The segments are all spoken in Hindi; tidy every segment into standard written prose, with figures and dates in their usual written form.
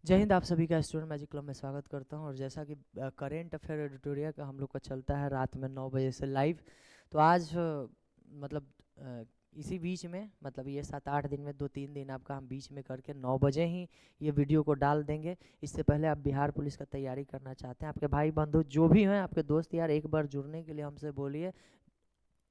जय हिंद। आप सभी का स्टूडेंट मैजिक क्लब में स्वागत करता हूं। और जैसा कि करेंट अफेयर एडिटोरियल का हम लोग का चलता है रात में 9 बजे से लाइव। तो आज मतलब इसी बीच में मतलब ये 7-8 दिन में 2-3 दिन आपका हम बीच में करके 9 बजे ही ये वीडियो को डाल देंगे। इससे पहले आप बिहार पुलिस का तैयारी करना चाहते हैं, आपके भाई बंधु जो भी हैं, आपके दोस्त यार, एक बार जुड़ने के लिए हमसे बोलिए।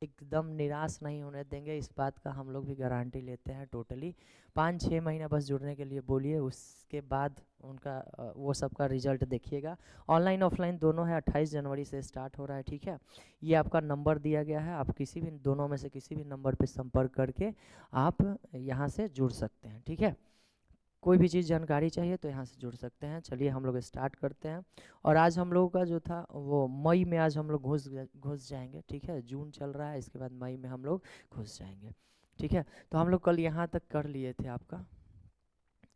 एकदम निराश नहीं होने देंगे, इस बात का हम लोग भी गारंटी लेते हैं। टोटली 5-6 महीना बस जुड़ने के लिए बोलिए, उसके बाद उनका वो सब का रिजल्ट देखिएगा। ऑनलाइन ऑफलाइन दोनों है, 28 जनवरी से स्टार्ट हो रहा है। ठीक है, ये आपका नंबर दिया गया है, आप किसी भी दोनों में से किसी भी नंबर पे संपर्क करके आप यहाँ से जुड़ सकते हैं। ठीक है, कोई भी चीज़ जानकारी चाहिए तो यहाँ से जुड़ सकते हैं। चलिए हम लोग स्टार्ट करते हैं। और आज हम लोगों का जो था वो मई में आज हम लोग घुस जाएंगे। ठीक है, जून चल रहा है, इसके बाद मई में हम लोग घुस जाएंगे। ठीक है, तो हम लोग कल यहाँ तक कर लिए थे। आपका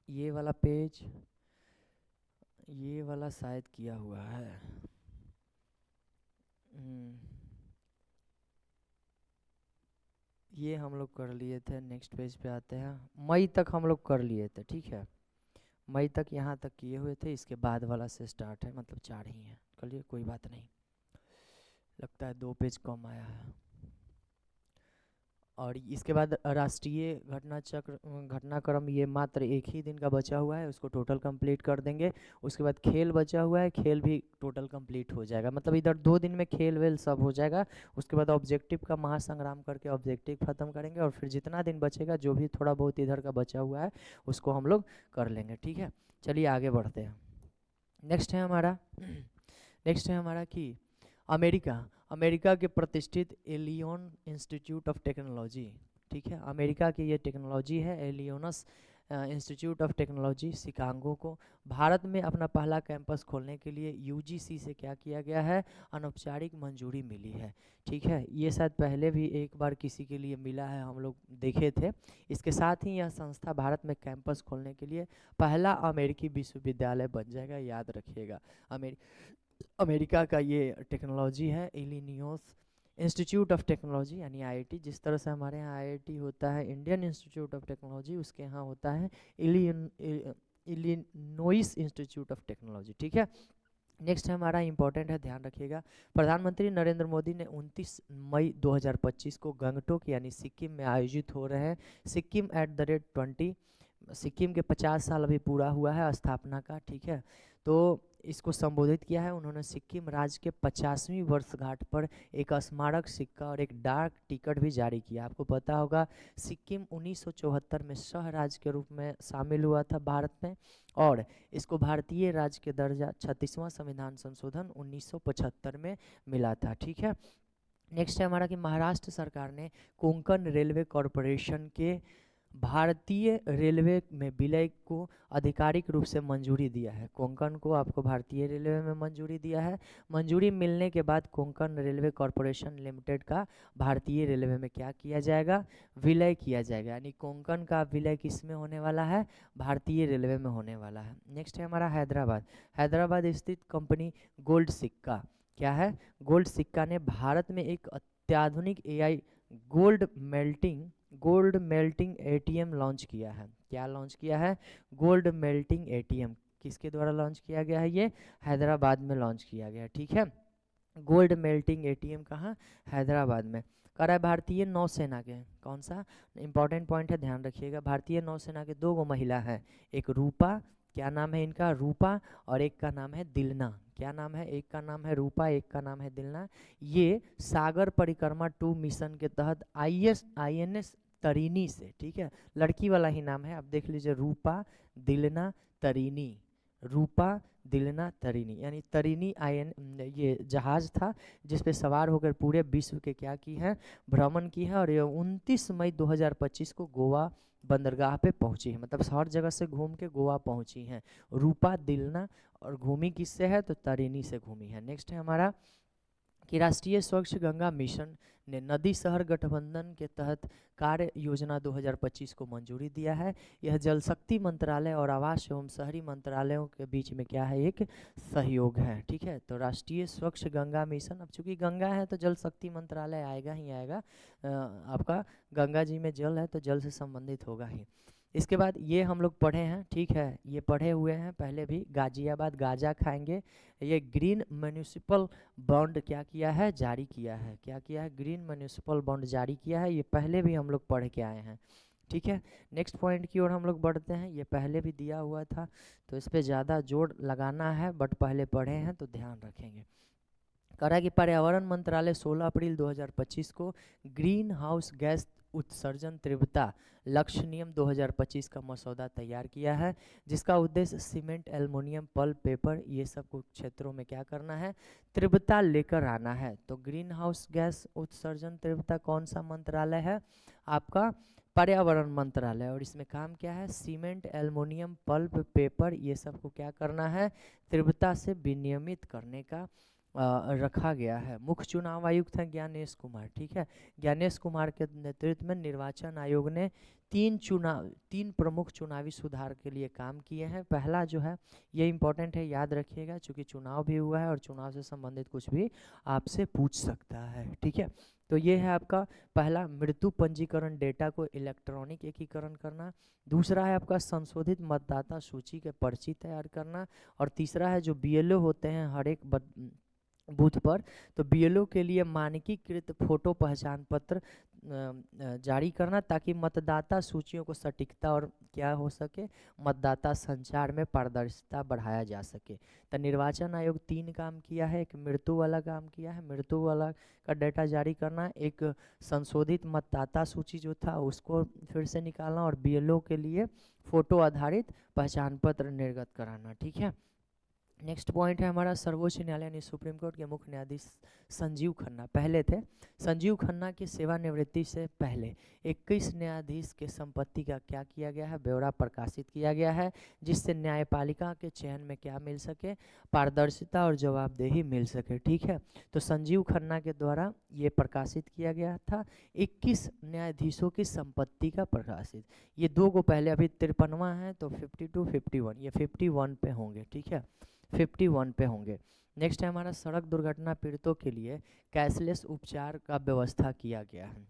ये वाला पेज, ये वाला शायद किया हुआ है। ये हम लोग कर लिए थे। नेक्स्ट पेज पे आते हैं। मई तक हम लोग कर लिए थे। ठीक है, मई तक यहाँ तक किए हुए थे, इसके बाद वाला से स्टार्ट है, मतलब 4 ही हैं। चलिए कोई बात नहीं, लगता है 2 पेज कम आया है। और इसके बाद राष्ट्रीय घटना चक्र घटनाक्रम, ये मात्र एक ही दिन का बचा हुआ है, उसको टोटल कंप्लीट कर देंगे। उसके बाद खेल बचा हुआ है, खेल भी टोटल कंप्लीट हो जाएगा, मतलब इधर 2 दिन में खेल वेल सब हो जाएगा। उसके बाद ऑब्जेक्टिव का महासंग्राम करके ऑब्जेक्टिव ख़त्म करेंगे, और फिर जितना दिन बचेगा जो भी थोड़ा बहुत इधर का बचा हुआ है उसको हम लोग कर लेंगे। ठीक है, चलिए आगे बढ़ते हैं। नेक्स्ट है हमारा नेक्स्ट है हमारा कि अमेरिका अमेरिका के प्रतिष्ठित एलियन इंस्टीट्यूट ऑफ टेक्नोलॉजी। ठीक है, अमेरिका की ये टेक्नोलॉजी है एलियोनस इंस्टीट्यूट ऑफ टेक्नोलॉजी शिकागो को भारत में अपना पहला कैंपस खोलने के लिए यूजीसी से क्या किया गया है, अनौपचारिक मंजूरी मिली है। ठीक है, ये शायद पहले भी एक बार किसी के लिए मिला है, हम लोग देखे थे। इसके साथ ही यह संस्था भारत में कैंपस खोलने के लिए पहला अमेरिकी विश्वविद्यालय बन जाएगा, याद रखिएगा। अमेरिका का ये टेक्नोलॉजी है इलिनियोस इंस्टीट्यूट ऑफ टेक्नोलॉजी यानी आईआईटी। जिस तरह से हमारे यहाँ आईआईटी होता है इंडियन इंस्टीट्यूट ऑफ टेक्नोलॉजी, उसके यहाँ होता है इलिनोइस इंस्टीट्यूट ऑफ टेक्नोलॉजी। ठीक है, नेक्स्ट है हमारा इंपॉर्टेंट है, ध्यान रखिएगा। प्रधानमंत्री नरेंद्र मोदी ने 29 मई 2025 को गंगटोक यानी सिक्किम में आयोजित हो रहे हैं सिक्किम @20, सिक्किम के 50 साल अभी पूरा हुआ है स्थापना का। ठीक है, तो इसको संबोधित किया है उन्होंने। सिक्किम राज्य के 50वीं वर्षगांठ पर एक स्मारक सिक्का और एक डाक टिकट भी जारी किया। आपको पता होगा सिक्किम 1974 में सह राज्य के रूप में शामिल हुआ था भारत में, और इसको भारतीय राज्य के दर्जा 36वां संविधान संशोधन 1975 में मिला था। ठीक है, नेक्स्ट है हमारा कि महाराष्ट्र सरकार ने कोंकण रेलवे कॉरपोरेशन के भारतीय रेलवे में विलय को आधिकारिक रूप से मंजूरी दिया है। कोंकण को आपको भारतीय रेलवे में मंजूरी दिया है। मंजूरी मिलने के बाद कोंकण रेलवे कॉरपोरेशन लिमिटेड का भारतीय रेलवे में क्या किया जाएगा, विलय किया जाएगा। यानी कोंकण का विलय किस में होने वाला है, भारतीय रेलवे में होने वाला है। नेक्स्ट है हमारा हैदराबाद स्थित कंपनी गोल्ड सिक्का। क्या है, गोल्ड सिक्का ने भारत में एक अत्याधुनिक AI gold melting gold melting ATM launch किया है। क्या लॉन्च किया है, गोल्ड मेल्टिंग एटीएम। किसके द्वारा लॉन्च किया गया है, ये हैदराबाद में लॉन्च किया गया है। ठीक है, गोल्ड मेल्टिंग एटीएम कहाँ, हैदराबाद में। कह रहा है भारतीय नौसेना के, कौन सा इंपॉर्टेंट पॉइंट है, ध्यान रखिएगा। भारतीय नौसेना के 2 महिला हैं, एक रूपा, क्या नाम है इनका, रूपा, और एक का नाम है दिलना। क्या नाम है, एक का नाम है रूपा, एक का नाम है दिलना। ये सागर परिक्रमा 2 मिशन के तहत INS तरीनी से, ठीक है, लड़की वाला ही नाम है, आप देख लीजिए, रूपा दिलना तरीनी, रूपा दिलना तरीनी, यानी तरीनी ये जहाज था जिस पे सवार होकर पूरे विश्व के क्या की है, भ्रमण की है। और ये 29 मई 2025 को गोवा बंदरगाह पे पहुंची है, मतलब हर जगह से घूम के गोवा पहुंची हैं रूपा दिलना। और घूमी किससे है, तो तरीनी से घूमी है। नेक्स्ट है हमारा कि राष्ट्रीय स्वच्छ गंगा मिशन ने नदी शहर गठबंधन के तहत कार्य योजना 2025 को मंजूरी दिया है। यह जल शक्ति मंत्रालय और आवास एवं शहरी मंत्रालयों के बीच में क्या है, एक सहयोग है। ठीक है, तो राष्ट्रीय स्वच्छ गंगा मिशन, अब चूंकि गंगा है तो जल शक्ति मंत्रालय आएगा ही आएगा। आपका गंगा जी में जल है तो जल से संबंधित होगा ही। इसके बाद ये हम लोग पढ़े हैं, ठीक है, ये पढ़े हुए हैं पहले भी, गाजियाबाद गाजा खाएंगे। ये ग्रीन म्यूनिसिपल बॉन्ड क्या किया है, जारी किया है, क्या किया है, ग्रीन म्यूनिसिपल बॉन्ड जारी किया है, ये पहले भी हम लोग पढ़ के आए हैं, ठीक है। नेक्स्ट पॉइंट की ओर हम लोग बढ़ते हैं, ये पहले भी दिया हुआ था तो इस पर ज़्यादा जोर लगाना है, बट पहले पढ़े हैं तो ध्यान रखेंगे। करा कि पर्यावरण मंत्रालय 16 अप्रैल 2025 को ग्रीन हाउस गैस उत्सर्जन तीव्रता लक्ष्य नियम 2025 का मसौदा तैयार किया है, जिसका उद्देश्य सीमेंट, एल्युमिनियम, पल्प, पेपर ये सब कुछ क्षेत्रों में क्या करना है, तीव्रता लेकर आना है। तो ग्रीन हाउस गैस उत्सर्जन तीव्रता कौन सा मंत्रालय है, आपका पर्यावरण मंत्रालय, और इसमें काम क्या है, सीमेंट, एल्युमिनियम, पल्प, पेपर ये सब को क्या करना है, तीव्रता से विनियमित करने का रखा गया है। मुख्य चुनाव आयुक्त हैं ज्ञानेश कुमार, ठीक है। ज्ञानेश कुमार के नेतृत्व में निर्वाचन आयोग ने तीन प्रमुख चुनावी सुधार के लिए काम किए हैं। पहला जो है ये इम्पोर्टेंट है, याद रखिएगा, क्योंकि चुनाव भी हुआ है और चुनाव से संबंधित कुछ भी आपसे पूछ सकता है, ठीक है। तो ये है आपका पहला, मृत्यु पंजीकरण डेटा को इलेक्ट्रॉनिक एकीकरण करना। दूसरा है आपका संशोधित मतदाता सूची के पर्ची तैयार करना। और तीसरा है जो बीएलओ होते हैं हर एक बूथ पर, तो बीएलओ के लिए मानकीकृत फोटो पहचान पत्र जारी करना, ताकि मतदाता सूचियों को सटीकता और क्या हो सके, मतदाता संचार में पारदर्शिता बढ़ाया जा सके। तो निर्वाचन आयोग 3 काम किया है, एक मृत्यु वाला काम किया है, मृत्यु वाला का डेटा जारी करना, एक संशोधित मतदाता सूची जो था उसको फिर से निकालना, और बीएलओ के लिए फोटो आधारित पहचान पत्र निर्गत कराना, ठीक है। नेक्स्ट पॉइंट है हमारा, सर्वोच्च न्यायालय यानी सुप्रीम कोर्ट के मुख्य न्यायाधीश संजीव खन्ना पहले थे। संजीव खन्ना की सेवानिवृत्ति से पहले 21 न्यायाधीश के संपत्ति का क्या किया गया है, ब्यौरा प्रकाशित किया गया है, जिससे न्यायपालिका के चयन में क्या मिल सके, पारदर्शिता और जवाबदेही मिल सके, ठीक है। तो संजीव खन्ना के द्वारा ये प्रकाशित किया गया था 21 न्यायाधीशों की संपत्ति का प्रकाशित। ये 2 को पहले, अभी 53वां है तो 52 51, ये 51 पे होंगे, ठीक है, 51 पे होंगे। नेक्स्ट है हमारा, सड़क दुर्घटना पीड़ितों के लिए कैशलेस उपचार का व्यवस्था किया गया है,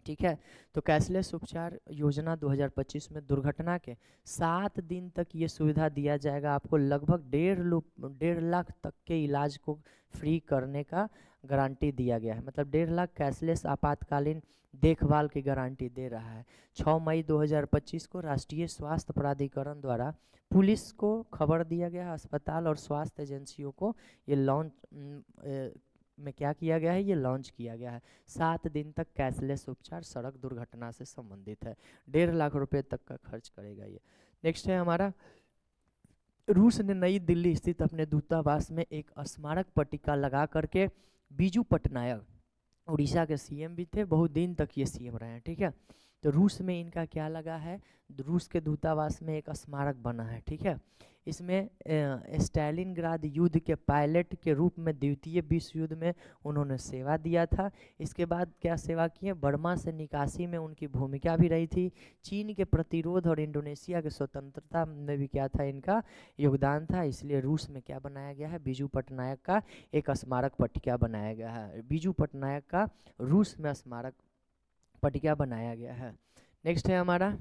ठीक है। तो कैशलेस उपचार योजना 2025 में दुर्घटना के 7 दिन तक ये सुविधा दिया जाएगा आपको, लगभग 1.5 लाख तक के इलाज को फ्री करने का गारंटी दिया गया है, मतलब 1.5 लाख कैशलेस आपातकालीन देखभाल की गारंटी दे रहा है। 6 मई 2025 को राष्ट्रीय स्वास्थ्य प्राधिकरण द्वारा पुलिस को खबर दिया गया, अस्पताल और स्वास्थ्य एजेंसियों को ये लॉन्च में क्या किया गया है, ये लॉन्च किया गया है। 7 दिन तक कैशलेस उपचार सड़क दुर्घटना से संबंधित है, 1.5 लाख रुपए तक का खर्च करेगा ये। नेक्स्ट है हमारा, रूस ने नई दिल्ली स्थित अपने दूतावास में एक स्मारक पट्टिका लगा करके बीजू पटनायक, उड़ीसा के सीएम भी थे, बहुत दिन तक ये सीएम रहे हैं, ठीक है। तो रूस में इनका क्या लगा है, रूस के दूतावास में एक स्मारक बना है, ठीक है। इसमें स्टालिनग्राद युद्ध के पायलट के रूप में द्वितीय विश्व युद्ध में उन्होंने सेवा दिया था। इसके बाद क्या सेवा किए, बर्मा से निकासी में उनकी भूमिका भी रही थी। चीन के प्रतिरोध और इंडोनेशिया के स्वतंत्रता में भी क्या था, इनका योगदान था। इसलिए रूस में क्या बनाया गया है, बीजू पटनायक का एक स्मारक पट्टिका बनाया गया है, बीजू पटनायक का रूस में स्मारक पट्टिका बनाया गया है। नेक्स्ट है हमारा,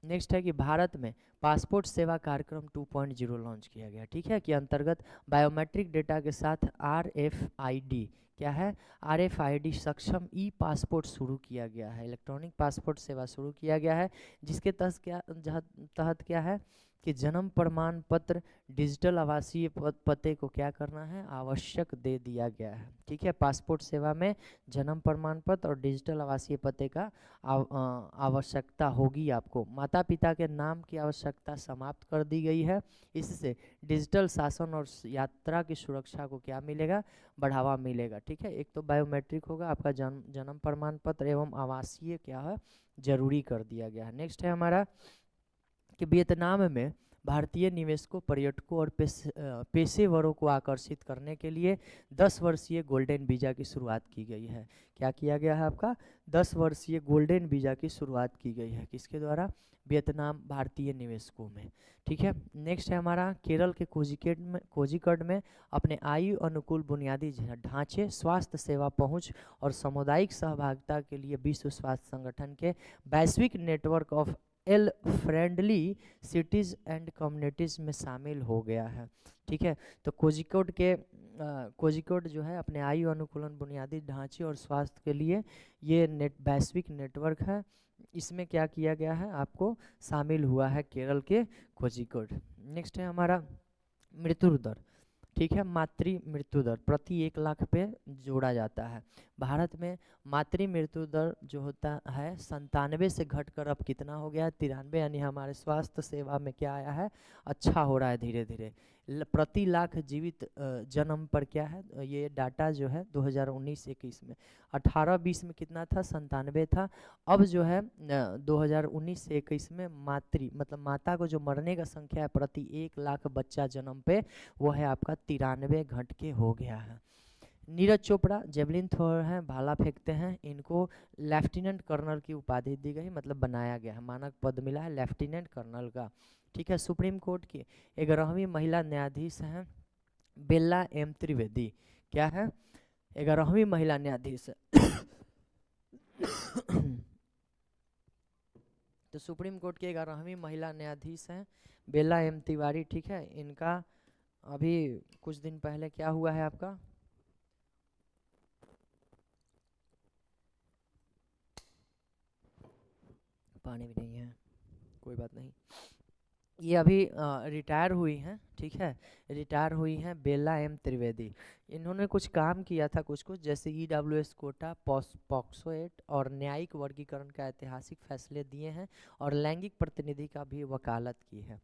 नेक्स्ट है कि भारत में पासपोर्ट सेवा कार्यक्रम 2.0 लॉन्च किया गया, ठीक है, कि अंतर्गत बायोमेट्रिक डेटा के साथ RFID क्या है, RFID सक्षम ई पासपोर्ट शुरू किया गया है, इलेक्ट्रॉनिक पासपोर्ट सेवा शुरू किया गया है, जिसके तहत क्या है कि जन्म प्रमाण पत्र, डिजिटल आवासीय पते को क्या करना है, आवश्यक दे दिया गया है, ठीक है। पासपोर्ट सेवा में जन्म प्रमाण पत्र और डिजिटल आवासीय पते का आवश्यकता होगी आपको। माता पिता के नाम की आवश्यकता समाप्त कर दी गई है। इससे डिजिटल शासन और यात्रा की सुरक्षा को क्या मिलेगा, बढ़ावा मिलेगा, ठीक है। एक तो बायोमेट्रिक होगा, आपका जन्म प्रमाण पत्र एवं आवासीय क्या है, जरूरी कर दिया गया है। नेक्स्ट है हमारा कि वियतनाम में भारतीय निवेशकों, पर्यटकों और पेशेवरों को आकर्षित करने के लिए 10 वर्षीय गोल्डन वीज़ा की शुरुआत की गई है। क्या किया गया है आपका? 10 वर्षीय गोल्डन वीज़ा की शुरुआत की गई है। किसके द्वारा? वियतनाम भारतीय निवेशकों में। ठीक है, नेक्स्ट है हमारा केरल के कोझिकोड में अपने आयु अनुकूल बुनियादी ढांचे, स्वास्थ्य सेवा पहुंच और सामुदायिक सहभागिता के लिए विश्व स्वास्थ्य संगठन के वैश्विक network of L friendly cities and communities में शामिल हो गया है। ठीक है, तो कोझिकोड जो है अपने आयु अनुकूलन बुनियादी ढांचे और स्वास्थ्य के लिए ये वैश्विक नेटवर्क है, इसमें क्या किया गया है, आपको शामिल हुआ है केरल के कोझिकोड। नेक्स्ट है हमारा मृत्यु दर। ठीक है, मातृ मृत्यु दर प्रति 1 लाख पे जोड़ा जाता है। भारत में मातृ मृत्यु दर जो होता है 97 से घटकर अब कितना हो गया है? 93, यानी हमारे स्वास्थ्य सेवा में क्या आया है? अच्छा हो रहा है धीरे धीरे। प्रति लाख जीवित जन्म पर क्या है? ये डाटा जो है 2019-21 में, 18-20 में कितना था? 97 था। अब जो है 2019 से 21 में मतलब माता को जो मरने का संख्या है प्रति 1 लाख बच्चा जन्म पे, वो है आपका 93 घट के हो गया है। नीरज चोपड़ा जेवलिन थ्रोअर हैं, भाला फेंकते हैं, इनको लेफ्टिनेंट कर्नल की उपाधि दी गई, मतलब बनाया गया है, मानक पद मिला है लेफ्टिनेंट कर्नल का। ठीक है, सुप्रीम कोर्ट की 11वीं महिला न्यायाधीश हैं बेल्ला एम त्रिवेदी। क्या है? 11वीं महिला न्यायाधीश तो सुप्रीम कोर्ट के 11वीं महिला न्यायाधीश हैं बेला एम तिवारी। ठीक है, इनका अभी कुछ दिन पहले क्या हुआ है आपका? पानी भी नहीं है, कोई बात नहीं। ये अभी रिटायर हुई हैं। ठीक है, रिटायर हुई हैं बेला एम त्रिवेदी। इन्होंने कुछ काम किया था, कुछ कुछ, जैसे EWS कोटा, पॉक्सो एक्ट और न्यायिक वर्गीकरण का ऐतिहासिक फैसले दिए हैं और लैंगिक प्रतिनिधि का भी वकालत की है।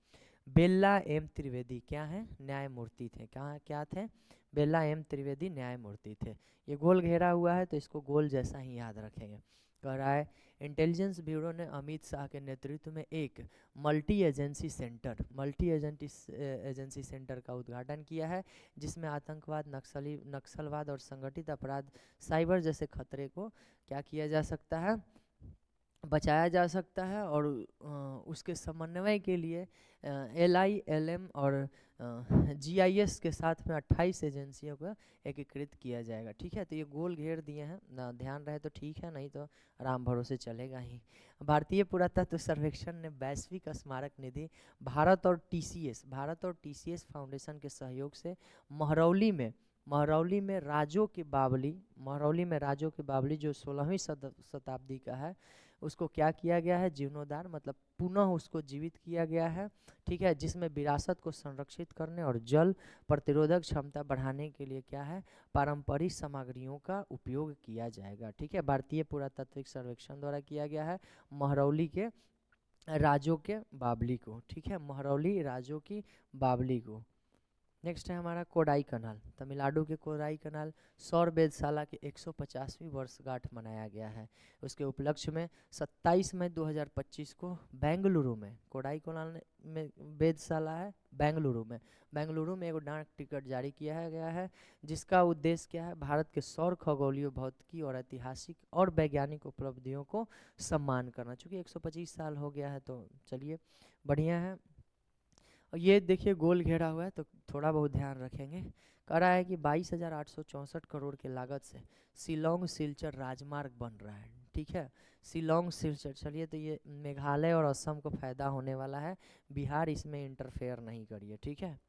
बेला एम त्रिवेदी क्या है? न्यायमूर्ति थे। कहाँ क्या थे? बेला एम त्रिवेदी न्यायमूर्ति थे। ये गोल घेरा हुआ है तो इसको गोल जैसा ही याद रखेंगे। कह रहा है इंटेलिजेंस ब्यूरो ने अमित शाह के नेतृत्व में एक मल्टी एजेंसी सेंटर का उद्घाटन किया है, जिसमें आतंकवाद, नक्सलवाद और संगठित अपराध, साइबर जैसे खतरे को क्या किया जा सकता है? बचाया जा सकता है। और उसके समन्वय के लिए LILM और GIS के साथ में 28 एजेंसियों को एकीकृत किया जाएगा। ठीक है, तो ये गोल घेर दिए हैं ना, ध्यान रहे तो ठीक है, नहीं तो राम भरोसे चलेगा ही। भारतीय पुरातत्व सर्वेक्षण ने वैश्विक स्मारक निधि भारत और TCS फाउंडेशन के सहयोग से महरौली में राजो की बावली जो 16वीं शताब्दी का है, उसको क्या किया गया है? जीर्णोद्धार, मतलब पुनः उसको जीवित किया गया है। ठीक है, जिसमें विरासत को संरक्षित करने और जल प्रतिरोधक क्षमता बढ़ाने के लिए क्या है? पारंपरिक सामग्रियों का उपयोग किया जाएगा। ठीक है, भारतीय पुरातात्विक सर्वेक्षण द्वारा किया गया है महरौली के राजों के बावली को। ठीक है, महरौली राजों की बावली को। नेक्स्ट है हमारा कोडाई कनाल। तमिलनाडु के कोडाई कनाल सौर वेधशाला की 150वीं वर्षगांठ मनाया गया है। उसके उपलक्ष्य में 27 मई 2025 को बेंगलुरु में कोडाई कनाल में वेधशाला है बेंगलुरु में एगो डाक टिकट जारी किया गया है, जिसका उद्देश्य क्या है? भारत के सौर खगोलीय भौतिकी और ऐतिहासिक और वैज्ञानिक उपलब्धियों को सम्मान करना। चूँकि 125 साल हो गया है तो चलिए बढ़िया है। और ये देखिए गोल घेरा हुआ है तो थोड़ा बहुत ध्यान रखेंगे। कह रहा है कि 22,864 करोड़ की लागत से शिलोंग सिलचर राजमार्ग बन रहा है। ठीक है, शिलोंग सिलचर, चलिए तो ये मेघालय और असम को फ़ायदा होने वाला है, बिहार इसमें इंटरफेयर नहीं करिए। ठीक है,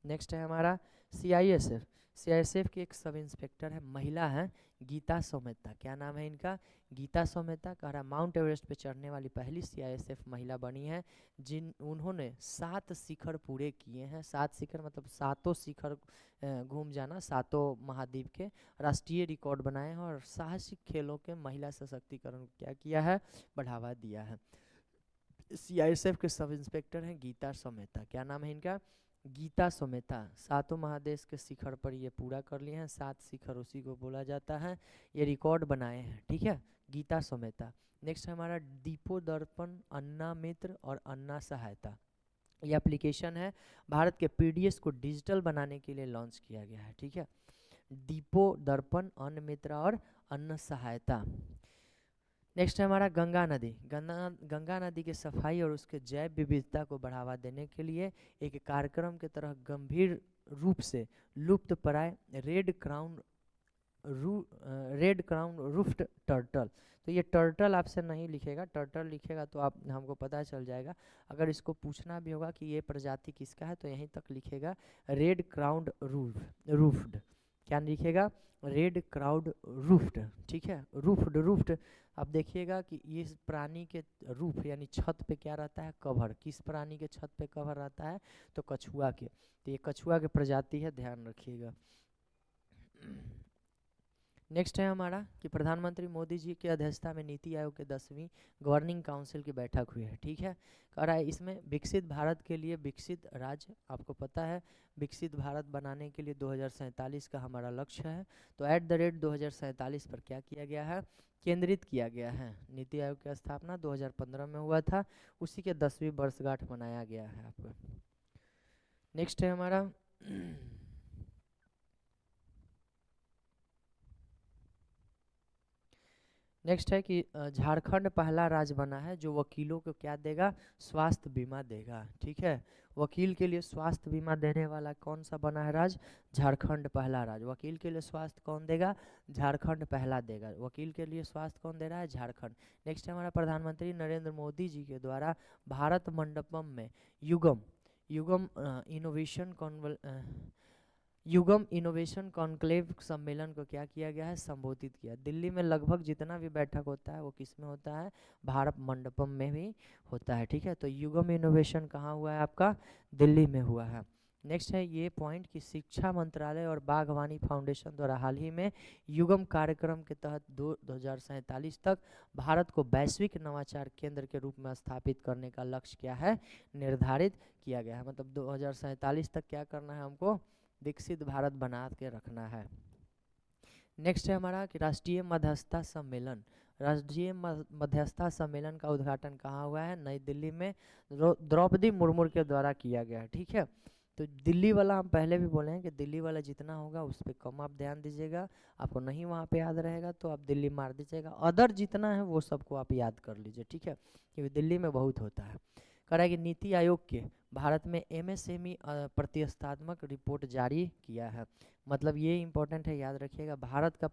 नेक्स्ट है हमारा CISF की एक सब इंस्पेक्टर है, महिला है, गीता सोमेता। क्या नाम है इनका? गीता सोमेता। कह रहा माउंट एवरेस्ट पे चढ़ने वाली पहली CISF महिला बनी है, उन्होंने 7 शिखर पूरे किए हैं। 7 शिखर मतलब 7 शिखर घूम जाना, 7 महाद्वीप के राष्ट्रीय रिकॉर्ड बनाए हैं और साहसिक खेलों के महिला सशक्तिकरण को क्या किया है? बढ़ावा दिया है। CISF के सब इंस्पेक्टर हैं गीता सोमेता। क्या नाम है इनका? गीता सोमेता। 7 महादेश के शिखर पर ये पूरा कर लिए हैं, 7 शिखर उसी को बोला जाता है, ये रिकॉर्ड बनाए हैं। ठीक है, गीता सोमेता। नेक्स्ट है हमारा दीपो दर्पण, अन्ना मित्र और अन्ना सहायता। ये एप्लीकेशन है भारत के पीडीएस को डिजिटल बनाने के लिए लॉन्च किया गया है। ठीक है, दीपो, दर्पण, अन्न मित्रा और अन्न सहायता। नेक्स्ट है हमारा गंगा नदी। गंगा नदी की सफाई और उसके जैव विविधता को बढ़ावा देने के लिए एक कार्यक्रम के तरह गंभीर रूप से लुप्त प्राय रेड क्राउन रूफ्ड टर्टल। तो ये टर्टल आपसे नहीं लिखेगा, टर्टल लिखेगा तो आप हमको पता चल जाएगा। अगर इसको पूछना भी होगा कि ये प्रजाति किसका है तो यहीं तक लिखेगा रेड क्राउन रूफ्ड। क्या लिखेगा? Red crowd roofed. ठीक है, रूफ्ड। अब देखिएगा कि इस प्राणी के रूफ यानी छत पे क्या रहता है? कवर। किस प्राणी के छत पे कवर रहता है? तो कछुआ के। तो ये कछुआ के प्रजाति है, ध्यान रखिएगा। नेक्स्ट है हमारा कि प्रधानमंत्री मोदी जी की अध्यक्षता में नीति आयोग के 10वीं गवर्निंग काउंसिल की बैठक हुई है। ठीक है, कह रहा है इसमें विकसित भारत के लिए विकसित राज्य, आपको पता है विकसित भारत बनाने के लिए 2047 का हमारा लक्ष्य है। तो @ 2047 पर क्या किया गया है? केंद्रित किया गया है। नीति आयोग की स्थापना 2015 में हुआ था, उसी के 10वीं वर्षगांठ मनाया गया है आपको। नेक्स्ट है हमारा नेक्स्ट है कि झारखंड पहला राज्य बना है जो वकीलों को क्या देगा? स्वास्थ्य बीमा देगा। ठीक है, वकील के लिए स्वास्थ्य बीमा देने वाला कौन सा बना है राज्य? झारखंड पहला राज्य। वकील के लिए स्वास्थ्य कौन देगा? झारखंड पहला देगा। वकील के लिए स्वास्थ्य कौन दे रहा है? झारखंड। नेक्स्ट है हमारा प्रधानमंत्री नरेंद्र मोदी जी के द्वारा भारत मंडपम में युगम इनोवेशन कॉन्क्लेव सम्मेलन को क्या किया गया है? संबोधित किया। दिल्ली में लगभग जितना भी बैठक होता है वो किस में होता है? भारत मंडपम में भी होता है। ठीक है, तो युगम इनोवेशन कहाँ हुआ है आपका? दिल्ली में हुआ है। नेक्स्ट है ये पॉइंट कि शिक्षा मंत्रालय और बागवानी फाउंडेशन द्वारा हाल ही में युगम कार्यक्रम के तहत 2047 तक भारत को वैश्विक नवाचार केंद्र के रूप में स्थापित करने का लक्ष्य क्या है? निर्धारित किया गया है। मतलब 2047 तक क्या करना है हमको? विकसित भारत बना के रखना है। नेक्स्ट है हमारा कि राष्ट्रीय मध्यस्थता सम्मेलन। राष्ट्रीय मध्यस्थता सम्मेलन का उद्घाटन कहाँ हुआ है? नई दिल्ली में द्रौपदी मुर्मू के द्वारा किया गया है। ठीक है, तो दिल्ली वाला हम पहले भी बोले हैं कि दिल्ली वाला जितना होगा उस पर कम आप ध्यान दीजिएगा, आपको नहीं वहाँ पे याद रहेगा तो आप दिल्ली मार दीजिएगा। अदर जितना है वो सबको आप याद कर लीजिए। ठीक है, क्योंकि दिल्ली में बहुत होता है। कह रहा है कि नीति आयोग के भारत में MSME प्रतिस्पर्धात्मक रिपोर्ट जारी किया है। मतलब ये इंपॉर्टेंट है, याद रखिएगा। भारत का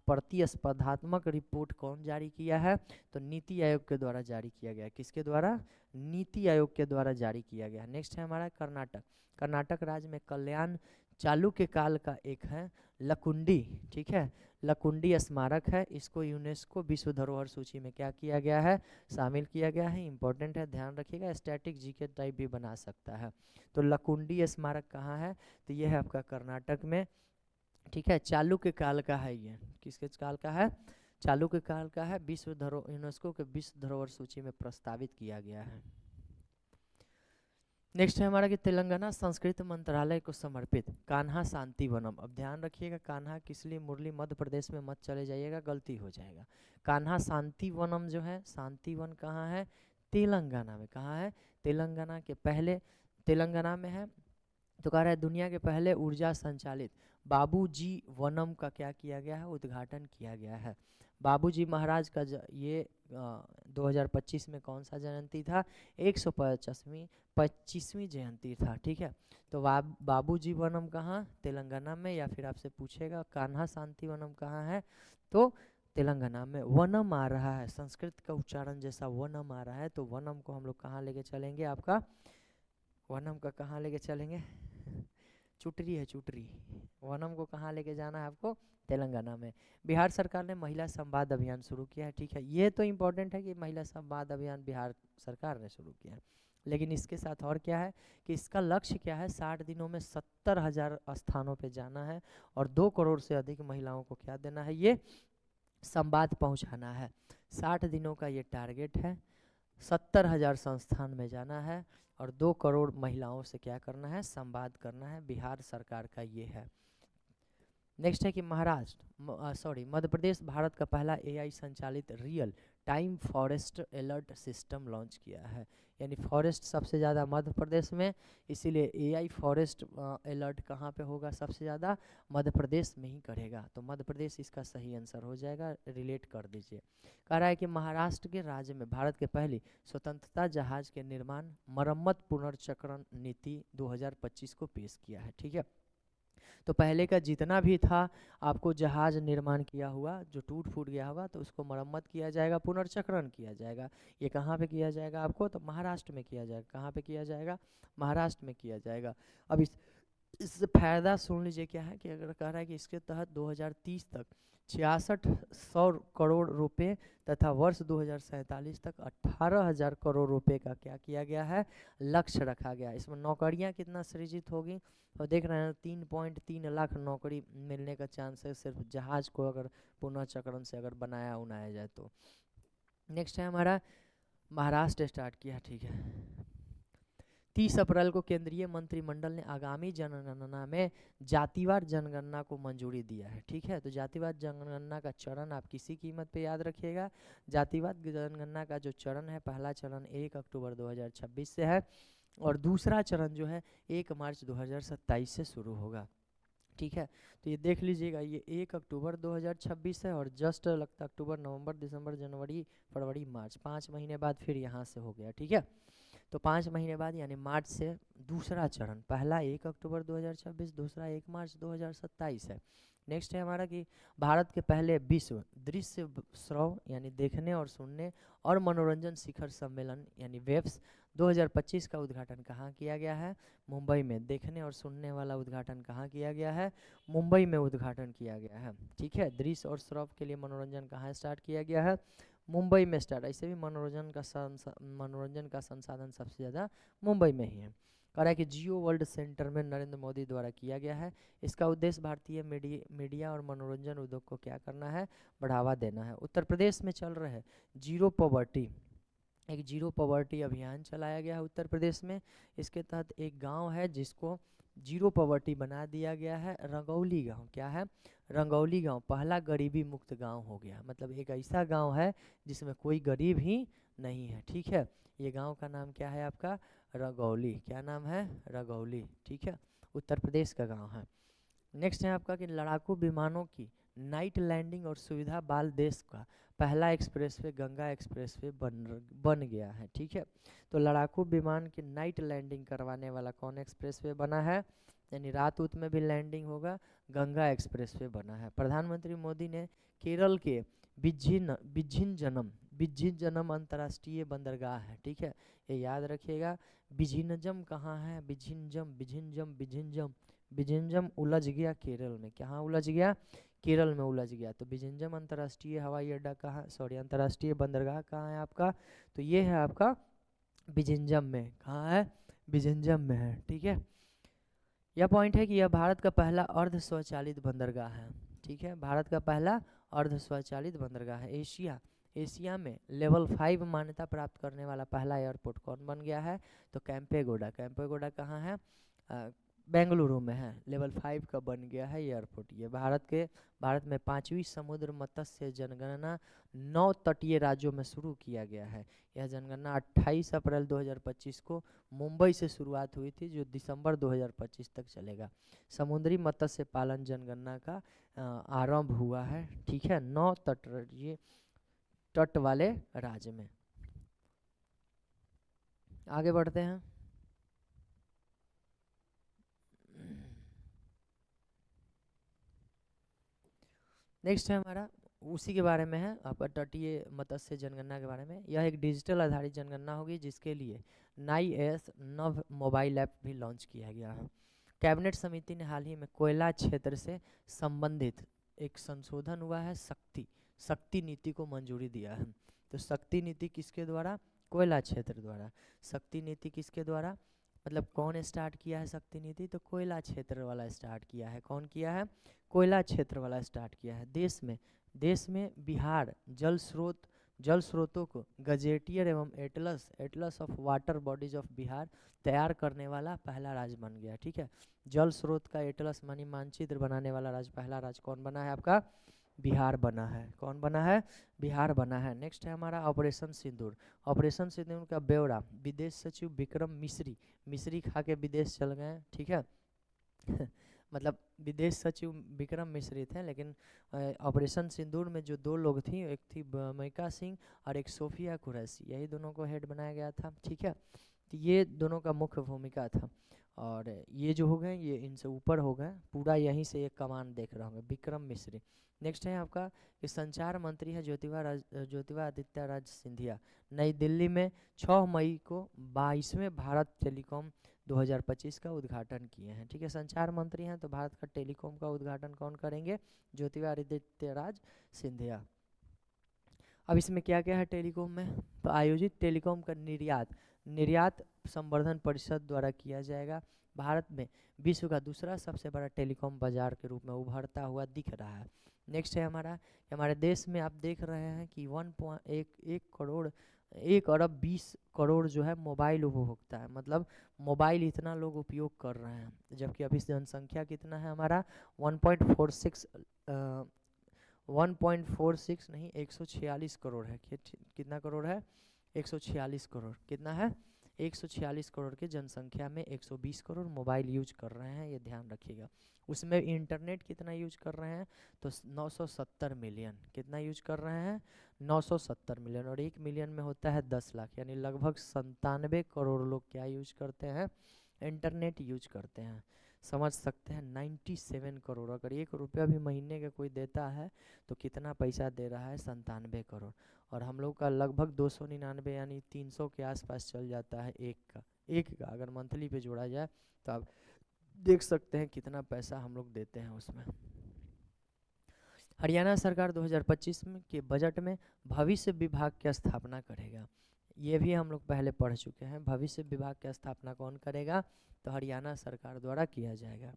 प्रतिस्पर्धात्मक रिपोर्ट कौन जारी किया है? तो नीति आयोग के द्वारा जारी किया गया है। किसके द्वारा? नीति आयोग के द्वारा जारी किया गया है। नेक्स्ट है हमारा कर्नाटक। कर्नाटक राज्य में कल्याण चालुक्य काल का एक है लकुंडी। ठीक है, लकुंडी स्मारक है, इसको यूनेस्को विश्व धरोहर सूची में क्या किया गया है? शामिल किया गया है। इंपॉर्टेंट है, ध्यान रखिएगा, स्टैटिक जीके टाइप भी बना सकता है। तो लकुंडी स्मारक कहाँ है? तो ये है आपका कर्नाटक में। ठीक है, चालुक्य काल का है। ये किसके काल का है? चालुक्य काल का है। यूनेस्को के विश्व धरोहर सूची में प्रस्तावित किया गया है। नेक्स्ट है हमारा कि तेलंगाना संस्कृत मंत्रालय को समर्पित कान्हा शांति वनम। अब ध्यान रखिएगा, कान्हा किस लिए मुरली मध्य प्रदेश में मत चले जाइएगा, गलती हो जाएगा। कान्हा शांति वनम जो है, शांति वन कहाँ है? तेलंगाना में। कहाँ है? तेलंगाना के पहले, तेलंगाना में है। तो कह रहा है दुनिया के पहले ऊर्जा संचालित बाबूजी वनम का क्या किया गया है? उद्घाटन किया गया है। बाबूजी महाराज का ये 2025 में कौन सा जयंती था? 125वीं जयंती था। ठीक है, तो बाबूजी वनम कहाँ? तेलंगाना में। या फिर आपसे पूछेगा कान्हा शांति वनम कहाँ है? तो तेलंगाना में। वनम आ रहा है, संस्कृत का उच्चारण जैसा वनम आ रहा है, तो वनम को हम लोग कहाँ लेके चलेंगे? आपका वनम का कहाँ लेके चलेंगे? चुटरी है, चुटरी। वनम को कहाँ लेके जाना है आपको? तेलंगाना में। बिहार सरकार ने महिला संवाद अभियान शुरू किया है। ठीक है, ये तो इम्पोर्टेंट है कि महिला संवाद अभियान बिहार सरकार ने शुरू किया है, लेकिन इसके साथ और क्या है कि इसका लक्ष्य क्या है? 60 दिनों में 70,000 स्थानों पे जाना है और 2 करोड़ से अधिक महिलाओं को क्या देना है? ये संवाद पहुंचाना है। 60 दिनों का ये टारगेट है, 70,000 संस्थान में जाना है और 2 करोड़ महिलाओं से क्या करना है? संवाद करना है। बिहार सरकार का ये है। नेक्स्ट है कि मध्य प्रदेश भारत का पहला AI संचालित real time forest alert system launch किया है। यानी फॉरेस्ट सबसे ज़्यादा मध्य प्रदेश में, इसीलिए एआई फॉरेस्ट अलर्ट कहाँ पे होगा सबसे ज़्यादा, मध्य प्रदेश में ही करेगा। तो मध्य प्रदेश इसका सही आंसर हो जाएगा, रिलेट कर दीजिए। कह रहा है कि महाराष्ट्र के राज्य में भारत के पहली स्वतंत्रता जहाज के निर्माण मरम्मत पुनर्चक्रण नीति 2025 को पेश किया है। ठीक है, तो पहले का जितना भी था आपको जहाज निर्माण किया हुआ जो टूट फूट गया होगा तो उसको मरम्मत किया जाएगा, पुनर्चक्रण किया जाएगा। ये कहाँ पे किया जाएगा आपको, तो महाराष्ट्र में किया जाएगा। कहाँ पे किया जाएगा, महाराष्ट्र में किया जाएगा। अब इससे फायदा सुन लीजिए क्या है कि अगर कह रहा है कि इसके तहत 2030 तक 6600 करोड़ रुपए तथा वर्ष 2047 तक 18,000 करोड़ रुपए का क्या किया गया है, लक्ष्य रखा गया है। इसमें नौकरियां कितना सृजित होगी, और देख रहे हैं 3.3 लाख नौकरी मिलने का चांस है सिर्फ जहाज को अगर पुनर्चक्रण से अगर बनाया उनाया जाए तो। नेक्स्ट है हमारा महाराष्ट्र स्टार्ट किया। ठीक है, 30 अप्रैल को केंद्रीय मंत्रिमंडल ने आगामी जनगणना में जातिवार जनगणना को मंजूरी दिया है। ठीक है, तो जातिवार जनगणना का चरण आप किसी कीमत पे याद रखिएगा। जातिवार जनगणना का जो चरण है, पहला चरण 1 अक्टूबर 2026 से है और दूसरा चरण जो है 1 मार्च 2027 से शुरू होगा। ठीक है, तो ये देख लीजिएगा, ये 1 अक्टूबर 2026 है और जस्ट लगता अक्टूबर नवंबर दिसंबर जनवरी फरवरी मार्च 5 महीने बाद फिर यहाँ से हो गया। ठीक है, तो 5 महीने बाद यानी मार्च से दूसरा चरण, पहला 1 अक्टूबर 2026, दूसरा 1 मार्च 2027 है। नेक्स्ट है हमारा कि भारत के पहले विश्व दृश्य श्रव यानी देखने और सुनने और मनोरंजन शिखर सम्मेलन यानी वेब्स 2025 का उद्घाटन कहाँ किया गया है, मुंबई में। देखने और सुनने वाला उद्घाटन कहाँ किया गया है, मुंबई में उद्घाटन किया गया है। ठीक है, दृश्य और श्रव के लिए मनोरंजन कहाँ स्टार्ट किया गया है, मुंबई में स्टार्ट। ऐसे भी मनोरंजन का संसाधन सबसे ज़्यादा मुंबई में ही है। कह रहा है कि जियो वर्ल्ड सेंटर में नरेंद्र मोदी द्वारा किया गया है। इसका उद्देश्य भारतीय मीडिया और मनोरंजन उद्योग को क्या करना है, बढ़ावा देना है। उत्तर प्रदेश में चल रहा है जीरो पॉवर्टी, एक जीरो पॉवर्टी अभियान चलाया गया है उत्तर प्रदेश में। इसके तहत एक गांव है जिसको जीरो पॉवर्टी बना दिया गया है, रंगौली गांव। क्या है, रंगौली गांव पहला गरीबी मुक्त गांव हो गया, मतलब एक ऐसा गांव है जिसमें कोई गरीब ही नहीं है। ठीक है, ये गांव का नाम क्या है आपका, रंगौली। क्या नाम है, रंगौली। ठीक है, उत्तर प्रदेश का गांव है। नेक्स्ट है आपका कि लड़ाकू विमानों की नाइट लैंडिंग और सुविधा बाल देश का पहला एक्सप्रेसवे गंगा एक्सप्रेसवे बन गया है। ठीक है, तो लड़ाकू विमान की नाइट लैंडिंग करवाने वाला कौन एक्सप्रेसवे बना है, यानी रात उत में भी लैंडिंग होगा, गंगा एक्सप्रेसवे बना है। प्रधानमंत्री मोदी ने केरल के बिझिन्नजनम अंतर्राष्ट्रीय बंदरगाह है। ठीक है, ये याद रखिएगा। बिझिन्नजम कहाँ है, बिझिन्नजम उलझ गया केरल में। कहाँ उलझ गया, केरल में उलझ गया। तो बिझिन्नजम अंतर्राष्ट्रीय हवाई अड्डा कहाँ, सॉरी अंतर्राष्ट्रीय बंदरगाह कहाँ है आपका, तो ये है आपका बिझिन्नजम में। कहाँ है, बिझिन्नजम में है। ठीक है, यह पॉइंट है कि यह भारत का पहला अर्ध स्वचालित बंदरगाह है। ठीक है, भारत का पहला अर्ध स्वचालित बंदरगाह है। एशिया में लेवल 5 मान्यता प्राप्त करने वाला पहला एयरपोर्ट कौन बन गया है, तो कैंपेगोडा कहाँ है, बेंगलुरु में है। लेवल 5 का बन गया है एयरपोर्ट। ये भारत में 5वीं समुद्र मत्स्य जनगणना 9 तटीय राज्यों में शुरू किया गया है। यह जनगणना 28 अप्रैल 2025 को मुंबई से शुरुआत हुई थी, जो दिसंबर 2025 तक चलेगा। समुद्री मत्स्य पालन जनगणना का आरंभ हुआ है। ठीक है, 9 तट वाले राज्य में। आगे बढ़ते हैं। नेक्स्ट है हमारा उसी के बारे में है, आपका तटीय मत्स्य जनगणना के बारे में। यह एक डिजिटल आधारित जनगणना होगी जिसके लिए नाई एस नव मोबाइल ऐप भी लॉन्च किया गया है। कैबिनेट समिति ने हाल ही में कोयला क्षेत्र से संबंधित एक संशोधन हुआ है, शक्ति नीति को मंजूरी दिया है। तो शक्ति नीति किसके द्वारा, कोयला क्षेत्र द्वारा। शक्ति नीति किसके द्वारा, मतलब कौन स्टार्ट किया है शक्ति नीति, तो कोयला क्षेत्र वाला स्टार्ट किया है। कौन किया है, कोयला क्षेत्र वाला स्टार्ट किया है। देश में बिहार जल स्रोतों को गजेटियर एवं Atlas of water bodies of Bihar तैयार करने वाला पहला राज्य बन गया। ठीक है, जल स्रोत का एटलस मानी मानचित्र बनाने वाला राज्य, पहला राज्य कौन बना है आपका, बिहार बना है। कौन बना है? बिहार बना है। नेक्स्ट है हमारा ऑपरेशन सिंदूर। ऑपरेशन सिंदूर का ब्यौरा विदेश सचिव विक्रम मिश्री, मिश्री खा के विदेश चल गए, ठीक है। मतलब विदेश सचिव विक्रम मिश्री थे, लेकिन ऑपरेशन सिंदूर में जो दो लोग थी, एक थी ममिका सिंह और एक सोफिया कुरैशी, यही दोनों को हेड बनाया गया था, ठीक है। तो ये दोनों का मुख्य भूमिका था। और ये जो हो गए ये इनसे ऊपर हो गए, पूरा यहीं से एक कमान देख रहे होंगे, विक्रम मिश्री। नेक्स्ट है आपका कि संचार मंत्री है ज्योतिरादित्य राज सिंधिया। नई दिल्ली में 6 मई को 22वें भारत टेलीकॉम 2025 का उद्घाटन किए हैं, ठीक है। संचार मंत्री हैं तो भारत का टेलीकॉम का उद्घाटन कौन करेंगे? ज्योतिरादित्य राज सिंधिया। अब इसमें क्या क्या है टेलीकॉम में? तो आयोजित टेलीकॉम का निर्यात निर्यात संवर्धन परिषद द्वारा किया जाएगा। भारत में विश्व का दूसरा सबसे बड़ा टेलीकॉम बाजार के रूप में उभरता हुआ दिख रहा है। नेक्स्ट है हमारा कि हमारे देश में आप देख रहे हैं कि 1.1 अरब 20 करोड़ जो है मोबाइल उपभोक्ता है, मतलब मोबाइल इतना लोग उपयोग कर रहे हैं, जबकि अभी जनसंख्या कितना है हमारा 1.46 1.46 नहीं 146 करोड़ है। कितना करोड़ है? 146 करोड़। कितना है? 146 करोड़ की जनसंख्या में 120 करोड़ मोबाइल यूज कर रहे हैं, ये ध्यान रखिएगा। उसमें इंटरनेट कितना यूज कर रहे हैं? तो 970 मिलियन। कितना यूज कर रहे हैं? 970 मिलियन। और 1 मिलियन में होता है 10 लाख, यानी लगभग 97 करोड़ लोग क्या यूज करते हैं? इंटरनेट यूज करते हैं। समझ सकते हैं 97 करोड़। अगर 1 रुपया भी महीने का कोई देता है तो कितना पैसा दे रहा है? 97 करोड़। और हम लोग का लगभग 299 यानी 300 के आसपास चल जाता है एक का अगर मंथली पे जोड़ा जाए तो आप देख सकते हैं कितना पैसा हम लोग देते हैं उसमें। हरियाणा सरकार 2025 में के बजट में भविष्य विभाग की स्थापना करेगा। ये भी हम लोग पहले पढ़ चुके हैं। भविष्य विभाग की स्थापना कौन करेगा? तो हरियाणा सरकार द्वारा किया जाएगा।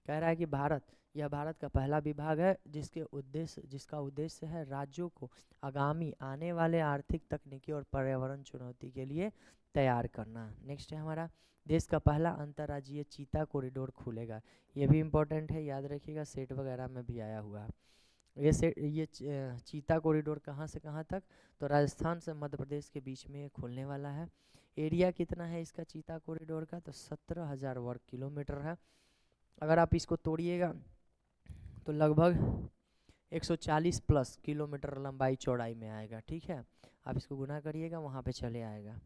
कह रहा है कि यह भारत का पहला विभाग है जिसका उद्देश्य है राज्यों को आगामी आने वाले आर्थिक, तकनीकी और पर्यावरण चुनौती के लिए तैयार करना। नेक्स्ट है हमारा देश का पहला अंतर्राज्यीय चीता कॉरिडोर खुलेगा। ये भी इम्पोर्टेंट है, याद रखिएगा, सेट वगैरह में भी आया हुआ है। चीता कॉरिडोर कहाँ से कहाँ तक? तो राजस्थान से मध्य प्रदेश के बीच में ये खुलने वाला है। एरिया कितना है इसका चीता कॉरिडोर का? तो 17,000 वर्ग किलोमीटर है। अगर आप इसको तोड़िएगा तो लगभग 140 प्लस किलोमीटर लंबाई चौड़ाई में आएगा, ठीक है। आप इसको गुना करिएगा, वहाँ पे चले आएगा।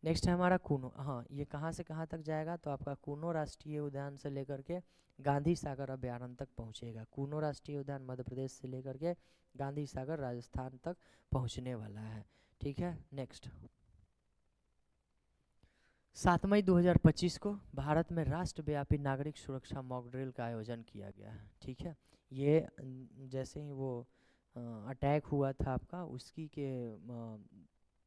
नेक्स्ट है हमारा कूनो। हाँ, ये कहाँ से कहाँ तक जाएगा? तो आपका कूनो राष्ट्रीय उद्यान से लेकर के गांधी सागर अभ्यारण्य तक पहुँचेगा। कूनो राष्ट्रीय उद्यान मध्य प्रदेश से लेकर के गांधी सागर राजस्थान तक पहुँचने वाला है, ठीक है। नेक्स्ट 7 मई 2025 को भारत में राष्ट्रव्यापी नागरिक सुरक्षा मॉक ड्रिल का आयोजन किया गया है, ठीक है। ये जैसे ही वो अटैक हुआ था आपका, उसकी के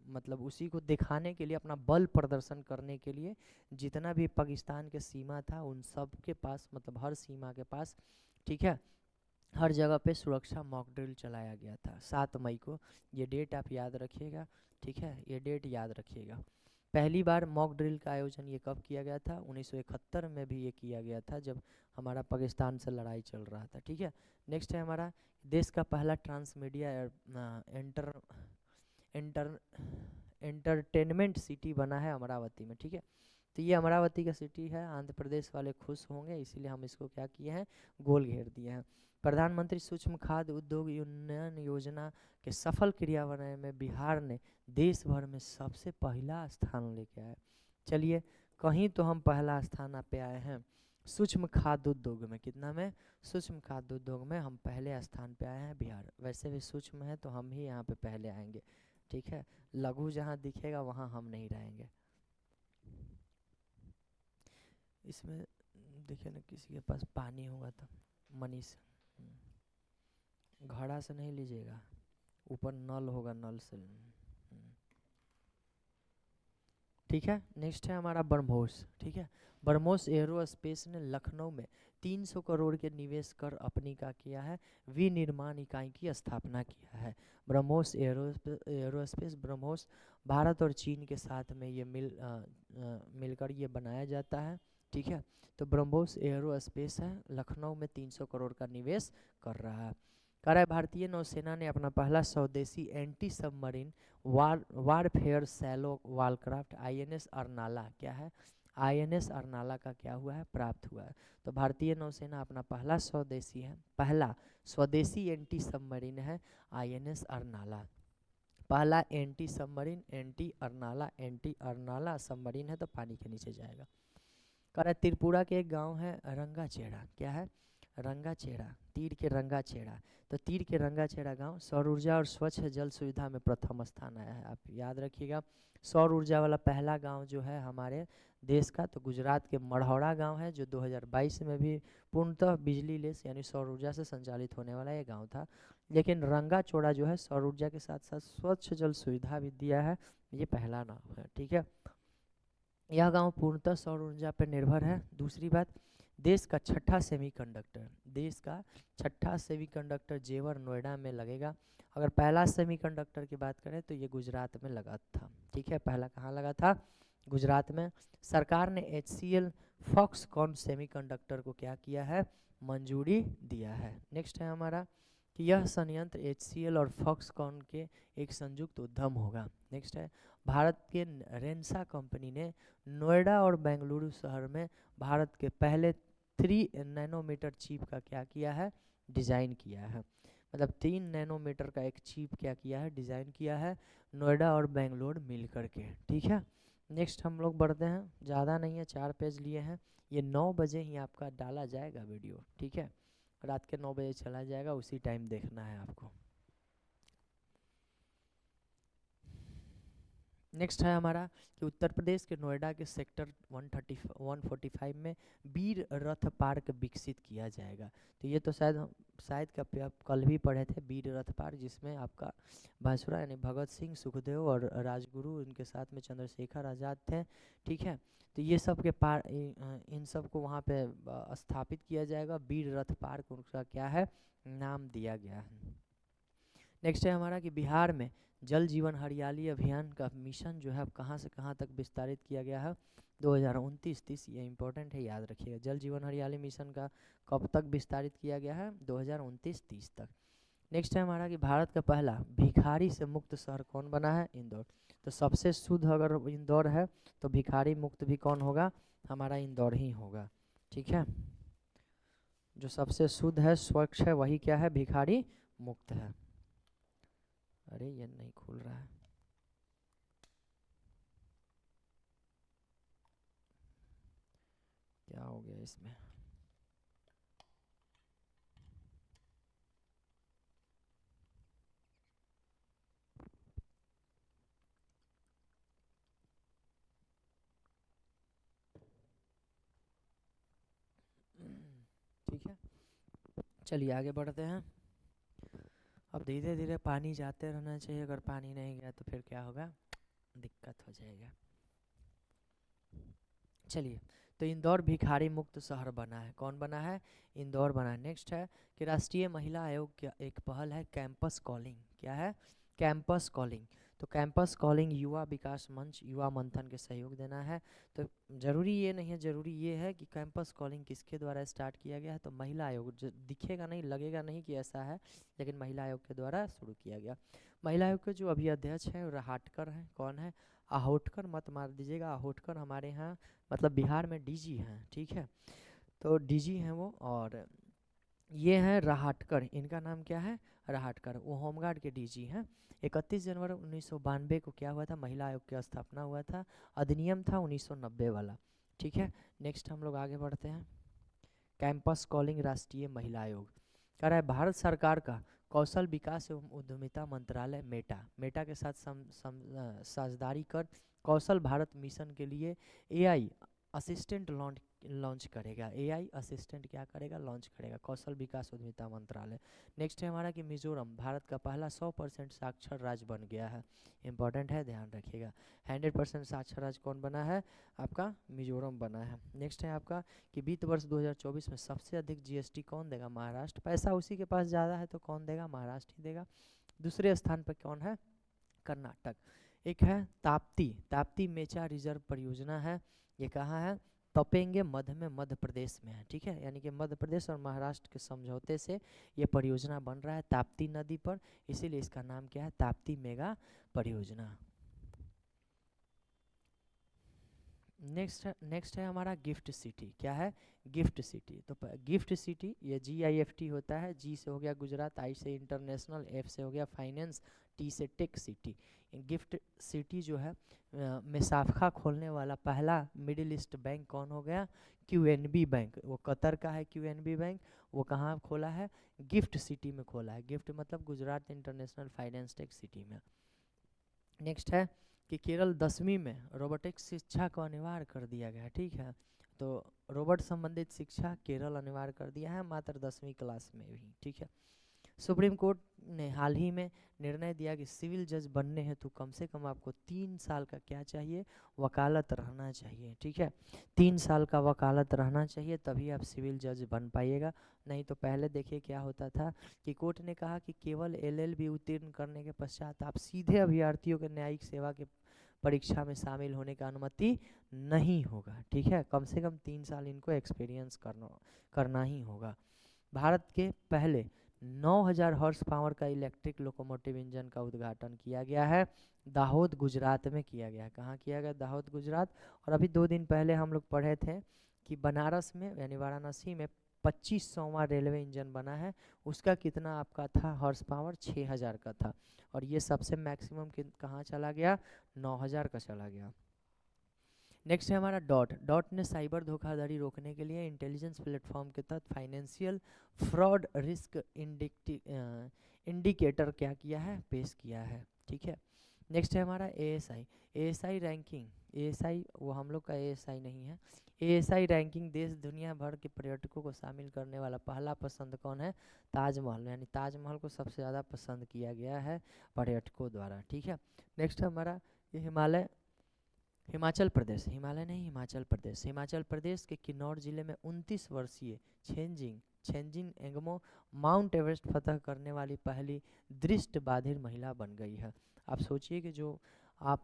मतलब उसी को दिखाने के लिए, अपना बल प्रदर्शन करने के लिए जितना भी पाकिस्तान के सीमा था उन सब के पास, मतलब हर सीमा के पास, ठीक है, हर जगह पे सुरक्षा मॉक ड्रिल चलाया गया था 7 मई को। ये डेट आप याद रखिएगा, ठीक है, ये डेट याद रखिएगा। पहली बार मॉक ड्रिल का आयोजन ये कब किया गया था? 1971 में भी ये किया गया था, जब हमारा पाकिस्तान से लड़ाई चल रहा था, ठीक है। नेक्स्ट है हमारा देश का पहला ट्रांसमीडिया एंटर एंटरटेनमेंट सिटी बना है अमरावती में, ठीक है। तो ये अमरावती का सिटी है, आंध्र प्रदेश वाले खुश होंगे, इसीलिए हम इसको क्या किए हैं? गोल घेर दिए हैं। प्रधानमंत्री सूक्ष्म खाद्य उद्योग उन्नयन योजना के सफल क्रियान्वयन में बिहार ने देश भर में सबसे पहला स्थान लेके आया। चलिए, कहीं तो हम पहला स्थान पे आए हैं। सूक्ष्म खाद्य उद्योग में कितना में? सूक्ष्म खाद्य उद्योग में हम पहले स्थान पे आए हैं बिहार। वैसे भी सूक्ष्म है तो हम ही यहाँ पे पहले आएंगे, ठीक है। लघु जहाँ दिखेगा वहाँ हम नहीं रहेंगे। इसमें देखिए ना, किसी के पास पानी होगा तो मनीष घड़ा से नहीं लीजिएगा, ऊपर नल होगा, नल से। ठीक है। नेक्स्ट है हमारा ब्रह्मोस, ठीक है। ब्रह्मोस एरोस्पेस ने लखनऊ में 300 करोड़ के निवेश कर अपनी का किया है विनिर्माण इकाई की स्थापना किया है। ब्रह्मोस एरोस्पेस ब्रह्मोस भारत और चीन के साथ में ये मिलकर ये बनाया जाता है, ठीक है। तो ब्रह्मोस एरोस्पेस है, लखनऊ में 300 करोड़ का निवेश कर रहा है। कह रहा है भारतीय नौसेना ने अपना पहला स्वदेशी anti submarine warfare shallow watercraft INS Arnala, क्या है, आईएनएस अर्नाला का क्या हुआ है, प्राप्त हुआ है। तो भारतीय नौसेना अपना पहला स्वदेशी एंटी सबमरीन है आईएनएस अर्नाला। पहला एंटी अर्नाला सबमरीन है तो पानी के नीचे जाएगा। कह रहा है त्रिपुरा के एक गांव है रंगाचेड़ा, क्या है, रंगाचेड़ा, तीर के रंगाचेड़ा। तो तीर के रंगाचेड़ा गांव सौर ऊर्जा और स्वच्छ जल सुविधा में प्रथम स्थान आया है। आप याद रखिएगा, सौर ऊर्जा वाला पहला गांव जो है हमारे देश का तो गुजरात के मढ़ौरा गांव है, जो 2022 में भी पूर्णतः बिजली लेस यानी सौर ऊर्जा से संचालित होने वाला ये गांव था। लेकिन रंगाचोड़ा जो है सौर ऊर्जा के साथ साथ स्वच्छ जल सुविधा भी दिया है, ये पहला नाम है। ठीक है, यह गांव पूर्णतः सौर ऊर्जा पर निर्भर है। दूसरी बात, देश का छठा सेमीकंडक्टर जेवर नोएडा में लगेगा। अगर पहला सेमीकंडक्टर की बात करें तो ये गुजरात में लगा था। ठीक है, पहला कहाँ लगा था, गुजरात में। सरकार ने HCL फॉक्सकॉन सेमीकंडक्टर को क्या किया है, मंजूरी दिया है। नेक्स्ट है हमारा कि यह संयंत्र HCL और फॉक्सकॉन के एक संयुक्त उद्यम होगा। नेक्स्ट है, भारत के रेंसा कंपनी ने नोएडा और बेंगलुरु शहर में भारत के पहले 3 नैनोमीटर चिप का क्या किया है, डिज़ाइन किया है। मतलब 3 नैनोमीटर का एक चिप क्या किया है, डिज़ाइन किया है, नोएडा और बेंगलोर मिल करके। ठीक है, नेक्स्ट हम लोग बढ़ते हैं, ज़्यादा नहीं है, 4 पेज लिए हैं। ये 9 बजे ही आपका डाला जाएगा वीडियो। ठीक है, रात के 9 बजे चला जाएगा, उसी टाइम देखना है आपको। नेक्स्ट है हमारा कि उत्तर प्रदेश के नोएडा के सेक्टर 145 में वीर रथ पार्क विकसित किया जाएगा। तो ये तो शायद आप कल भी पढ़े थे, वीर रथ पार्क, जिसमें आपका भासुरा यानी भगत सिंह, सुखदेव और राजगुरु, इनके साथ में चंद्रशेखर आज़ाद थे। ठीक है, तो ये सब के इन सब को वहाँ पे स्थापित किया जाएगा। वीर रथ पार्क उनका क्या है, नाम दिया गया है। नेक्स्ट है हमारा कि बिहार में जल जीवन हरियाली अभियान का मिशन जो है अब कहाँ से कहाँ तक विस्तारित किया गया है, 2029-30। ये इंपॉर्टेंट है, याद रखिएगा। जल जीवन हरियाली मिशन का कब तक विस्तारित किया गया है, 2029-30 तक। नेक्स्ट है हमारा कि भारत का पहला भिखारी से मुक्त शहर कौन बना है, इंदौर। तो सबसे शुद्ध अगर इंदौर है तो भिखारी मुक्त भी कौन होगा, हमारा इंदौर ही होगा। ठीक है, जो सबसे शुद्ध है, स्वच्छ है, वही क्या है, भिखारी मुक्त है। अरे ये नहीं खुल रहा है, क्या हो गया इसमें। ठीक है, चलिए आगे बढ़ते हैं। अब धीरे धीरे पानी जाते रहना चाहिए, अगर पानी नहीं गया तो फिर क्या होगा, दिक्कत हो जाएगा। चलिए, तो इंदौर भिखारी मुक्त शहर बना है, कौन बना है, इंदौर बना है। नेक्स्ट है कि राष्ट्रीय महिला आयोग की एक पहल है कैंपस कॉलिंग, क्या है, कैंपस कॉलिंग। तो कैंपस कॉलिंग युवा विकास मंच युवा मंथन के सहयोग देना है। तो ज़रूरी ये नहीं है, ज़रूरी ये है कि कैंपस कॉलिंग किसके द्वारा स्टार्ट किया गया है, तो महिला आयोग, जो दिखेगा नहीं, लगेगा नहीं कि ऐसा है, लेकिन महिला आयोग के द्वारा शुरू किया गया। महिला आयोग के जो अभी अध्यक्ष हैं राहटकर हैं, कौन है, आहोटकर मत मार दीजिएगा, आहोटकर हमारे यहाँ मतलब बिहार में डीजी हैं। ठीक है, तो डीजी हैं वो, और ये हैं राहटकर, इनका नाम क्या है, राहटकर, वो होमगार्ड के डीजी हैं। 31 जनवरी 1992 को क्या हुआ था, महिला आयोग की स्थापना हुआ था, अधिनियम था 1990 वाला। ठीक है, नेक्स्ट हम लोग आगे बढ़ते हैं। कैंपस कॉलिंग राष्ट्रीय महिला आयोग कह रहा है भारत सरकार का कौशल विकास एवं उद्यमिता मंत्रालय मेटा के साथ साझेदारी कर कौशल भारत मिशन के लिए AI असिस्टेंट लॉन्च करेगा। AI असिस्टेंट क्या करेगा, लॉन्च करेगा, कौशल विकास उद्यमिता मंत्रालय। नेक्स्ट है हमारा कि मिजोरम भारत का पहला 100% साक्षर राज्य बन गया है, इंपॉर्टेंट है, ध्यान रखिएगा। 100% साक्षर राज्य कौन बना है, आपका मिजोरम बना है। नेक्स्ट है आपका कि वित्त वर्ष 2024 में सबसे अधिक GST कौन देगा, महाराष्ट्र। पैसा उसी के पास ज़्यादा है तो कौन देगा, महाराष्ट्र ही देगा। दूसरे स्थान पर कौन है, कर्नाटक। एक है ताप्ती मेचा रिजर्व परियोजना है, ये कहाँ है, तपेंगे मध्य में, मध्य प्रदेश में है, ठीक है, यानी कि मध्य प्रदेश और महाराष्ट्र के समझौते से ये परियोजना बन रहा है ताप्ती नदी पर, इसीलिए इसका नाम क्या है, ताप्ती मेगा परियोजना। नेक्स्ट है हमारा गिफ्ट सिटी। क्या है, गिफ्ट सिटी। तो गिफ्ट सिटी ये GIFT होता है, G से हो गया गुजरात, I से इंटरनेशनल, F से हो गया फाइनेंस, T से टेक सिटी। गिफ्ट सिटी जो है में शाखा खोलने वाला पहला मिडिल ईस्ट बैंक कौन हो गया, QNB बैंक। वो कतर का है QNB बैंक। वो कहाँ खोला है, गिफ्ट सिटी में खोला है। गिफ्ट मतलब Gujarat international finance tech city में। नेक्स्ट है कि केरल 10वीं में रोबोटिक्स शिक्षा को अनिवार्य कर दिया गया है, ठीक है। तो रोबोट संबंधित शिक्षा केरल अनिवार्य कर दिया है मात्र 10वीं क्लास में भी, ठीक है। सुप्रीम कोर्ट ने हाल ही में निर्णय दिया कि सिविल जज बनने हेतु कम से कम आपको 3 साल का क्या चाहिए, वकालत रहना चाहिए, ठीक है। 3 साल का वकालत रहना चाहिए, तभी आप सिविल जज बन पाइएगा। नहीं तो पहले देखिए क्या होता था कि कोर्ट ने कहा कि केवल LLB उत्तीर्ण करने के पश्चात आप सीधे अभ्यर्थियों के न्यायिक सेवा के परीक्षा में शामिल होने का अनुमति नहीं होगा, ठीक है। कम से कम 3 साल इनको एक्सपीरियंस करना ही होगा। भारत के पहले 9000 हॉर्स पावर का इलेक्ट्रिक लोकोमोटिव इंजन का उद्घाटन किया गया है, दाहोद गुजरात में किया गया है। कहाँ किया गया, दाहोद गुजरात। और अभी 2 दिन पहले हम लोग पढ़े थे कि बनारस में यानी वाराणसी में 2500वां रेलवे इंजन बना है। उसका कितना आपका था हॉर्स पावर, 6000 का था। और ये सबसे मैक्सिमम कहाँ चला गया, 9000 का चला गया। नेक्स्ट है हमारा डॉट ने साइबर धोखाधड़ी रोकने के लिए इंटेलिजेंस प्लेटफॉर्म के तहत फाइनेंशियल फ्रॉड रिस्क इंडिकेटर क्या किया है, पेश किया है, ठीक है। नेक्स्ट है हमारा ASI रैंकिंग। ASI वो हम लोग का ASI नहीं है। ASI रैंकिंग देश दुनिया भर के पर्यटकों को शामिल करने वाला पहला पसंद कौन है, ताजमहल। यानी ताजमहल को सबसे ज़्यादा पसंद किया गया है पर्यटकों द्वारा, ठीक है। नेक्स्ट है हमारा ये हिमाचल प्रदेश, हिमालय नहीं हिमाचल प्रदेश। हिमाचल प्रदेश के किन्नौर जिले में 29 वर्षीय छेंजिंग एंगमो माउंट एवरेस्ट फतह करने वाली पहली दृष्टिबाधिर महिला बन गई है। आप सोचिए कि जो आप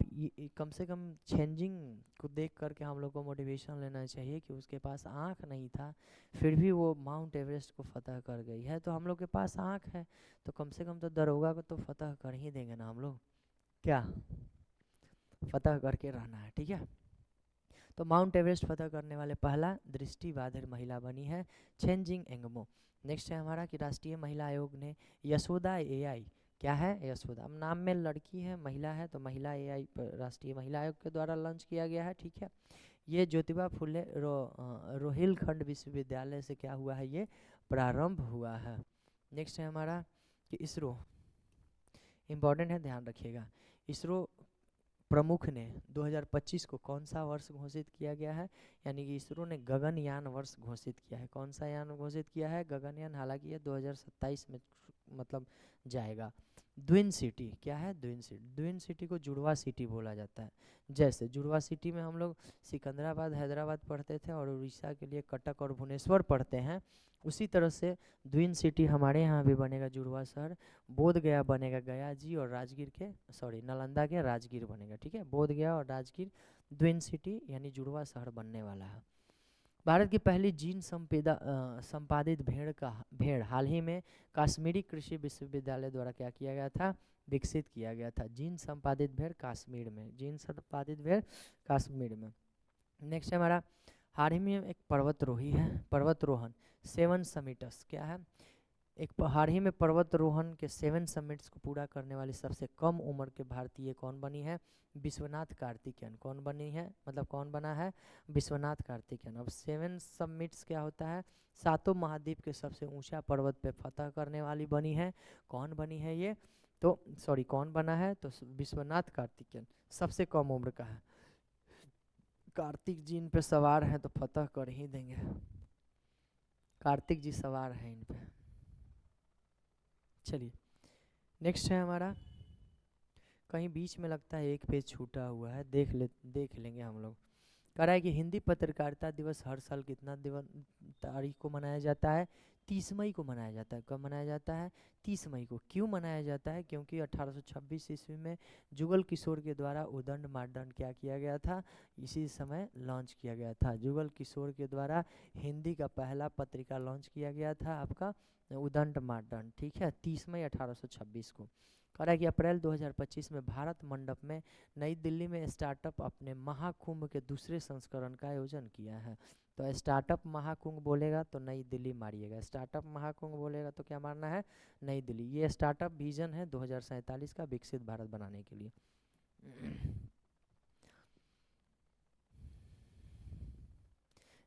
कम से कम छेंजिंग को देख करके हम लोग को मोटिवेशन लेना चाहिए कि उसके पास आँख नहीं था, फिर भी वो माउंट एवरेस्ट को फतह कर गई है। तो हम लोग के पास आँख है तो कम से कम तो दरोगा को तो फतह कर ही देंगे ना हम लोग, क्या फतह करके रहना है, ठीक है। तो माउंट एवरेस्ट फतह करने वाले पहला दृष्टिबाधिर महिला बनी है छेंजिंग एंगमो। नेक्स्ट है हमारा कि राष्ट्रीय महिला आयोग ने यशोदा AI, क्या है यशोदा, अब नाम में लड़की है महिला है तो महिला AI राष्ट्रीय महिला आयोग के द्वारा लॉन्च किया गया है, ठीक है। ये ज्योतिबा फुले रोहिलखंड विश्वविद्यालय से क्या हुआ है, ये प्रारंभ हुआ है। नेक्स्ट है हमारा कि इसरो, इम्पॉर्टेंट है ध्यान रखिएगा। इसरो प्रमुख ने 2025 को कौन सा वर्ष घोषित किया गया है, यानी कि इसरो ने गगनयान वर्ष घोषित किया है। कौन सा यान घोषित किया है, गगनयान। हालांकि ये 2027 में मतलब जाएगा। द्विन सिटी, क्या है द्विन सिटी, द्विन सिटी को जुड़वा सिटी बोला जाता है। जैसे जुड़वा सिटी में हम लोग सिकंदराबाद हैदराबाद पढ़ते थे और उड़ीसा के लिए कटक और भुवनेश्वर पढ़ते हैं, उसी तरह से द्विन सिटी हमारे यहाँ भी बनेगा, जुड़वा शहर। बोध गया बनेगा गया जी और राजगीर के नालंदा के राजगीर बनेगा, ठीक है। बोध गया और राजगीर द्विन सिटी यानी जुड़वा शहर बनने वाला है। भारत की पहली जीन संपादित भेड़ हाल ही में कश्मीरी कृषि विश्वविद्यालय द्वारा क्या किया गया था, विकसित किया गया था। जीन संपादित भेड़ कश्मीर में, जीन संपादित भेड़ कश्मीर में। नेक्स्ट है हमारा हाल ही में एक पर्वतरोहन 7 समिट्स, क्या है एक हाल ही में पर्वतरोहण के 7 समिट्स को पूरा करने वाली सबसे कम उम्र के भारतीय कौन बनी है, विश्वनाथ कार्तिकेयन। कौन बनी है, मतलब कौन बना है, विश्वनाथ कार्तिकेयन। अब 7 समिट्स क्या होता है, 7 महाद्वीप के सबसे ऊंचा पर्वत पे फतह करने वाली बनी है। कौन बनी है ये, तो कौन बना है, तो विश्वनाथ कार्तिकेयन सबसे कम उम्र का है। कार्तिक जी इन पे सवार हैं तो फतह कर ही देंगे, कार्तिक जी सवार हैं इन पे। चलिए नेक्स्ट है हमारा, कहीं बीच में लगता है एक पेज छूटा हुआ है, देख लेंगे हम लोग। कह रहा है कि हिंदी पत्रकारिता दिवस हर साल कितना दिवस तारीख को मनाया जाता है? 30 मई को मनाया जाता है। कब मनाया जाता है? 30 मई को। क्यों मनाया जाता है? क्योंकि 1826 ईस्वी में जुगल किशोर के द्वारा उदंड मार्तंड क्या किया गया था? इसी समय लॉन्च किया गया था। जुगल किशोर के द्वारा हिंदी का पहला पत्रिका लॉन्च किया गया था आपका उदंड मार्तंड, ठीक है, 30 मई 1826 को। कह रहा है कि अप्रैल 2025 में भारत मंडप में नई दिल्ली में स्टार्टअप अपने महाकुंभ के दूसरे संस्करण का आयोजन किया है। तो स्टार्टअप महाकुंभ बोलेगा तो नई दिल्ली मारिएगा, स्टार्टअप महाकुंभ बोलेगा तो क्या मारना है? नई दिल्ली। ये स्टार्टअप विजन है 2047 का विकसित भारत बनाने के लिए।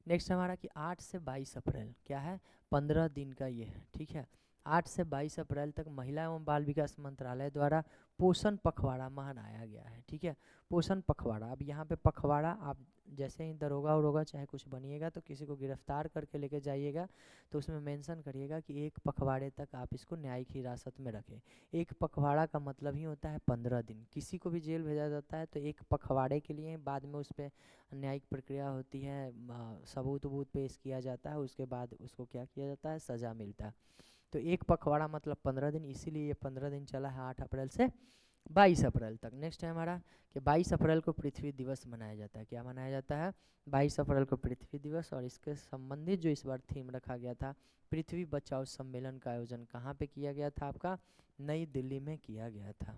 नेक्स्ट हमारा कि 8 से 22 अप्रैल क्या है? 15 दिन का ये है, ठीक है। 8 से 22 अप्रैल तक महिला एवं बाल विकास मंत्रालय द्वारा पोषण पखवाड़ा मनाया गया है, ठीक है। पोषण पखवाड़ा, अब यहाँ पे पखवाड़ा, आप जैसे ही दरोगा उरोगा चाहे कुछ बनिएगा तो किसी को गिरफ्तार करके लेके जाइएगा तो उसमें मेंशन करिएगा कि एक पखवाड़े तक आप इसको न्यायिक हिरासत में रखें। एक पखवाड़ा का मतलब ही होता है 15 दिन। किसी को भी जेल भेजा जाता है तो एक पखवाड़े के लिए, बाद में उस पर न्यायिक प्रक्रिया होती है, सबूत वबूत पेश किया जाता है, उसके बाद उसको क्या किया जाता है? सज़ा मिलता है। तो एक पखवाड़ा मतलब 15 दिन, इसीलिए ये 15 दिन चला है 8 अप्रैल से 22 अप्रैल तक। नेक्स्ट है हमारा कि 22 अप्रैल को पृथ्वी दिवस मनाया जाता है। क्या मनाया जाता है? 22 अप्रैल को पृथ्वी दिवस। और इसके संबंधित जो इस बार थीम रखा गया था, पृथ्वी बचाओ सम्मेलन का आयोजन कहाँ पे किया गया था? आपका नई दिल्ली में किया गया था।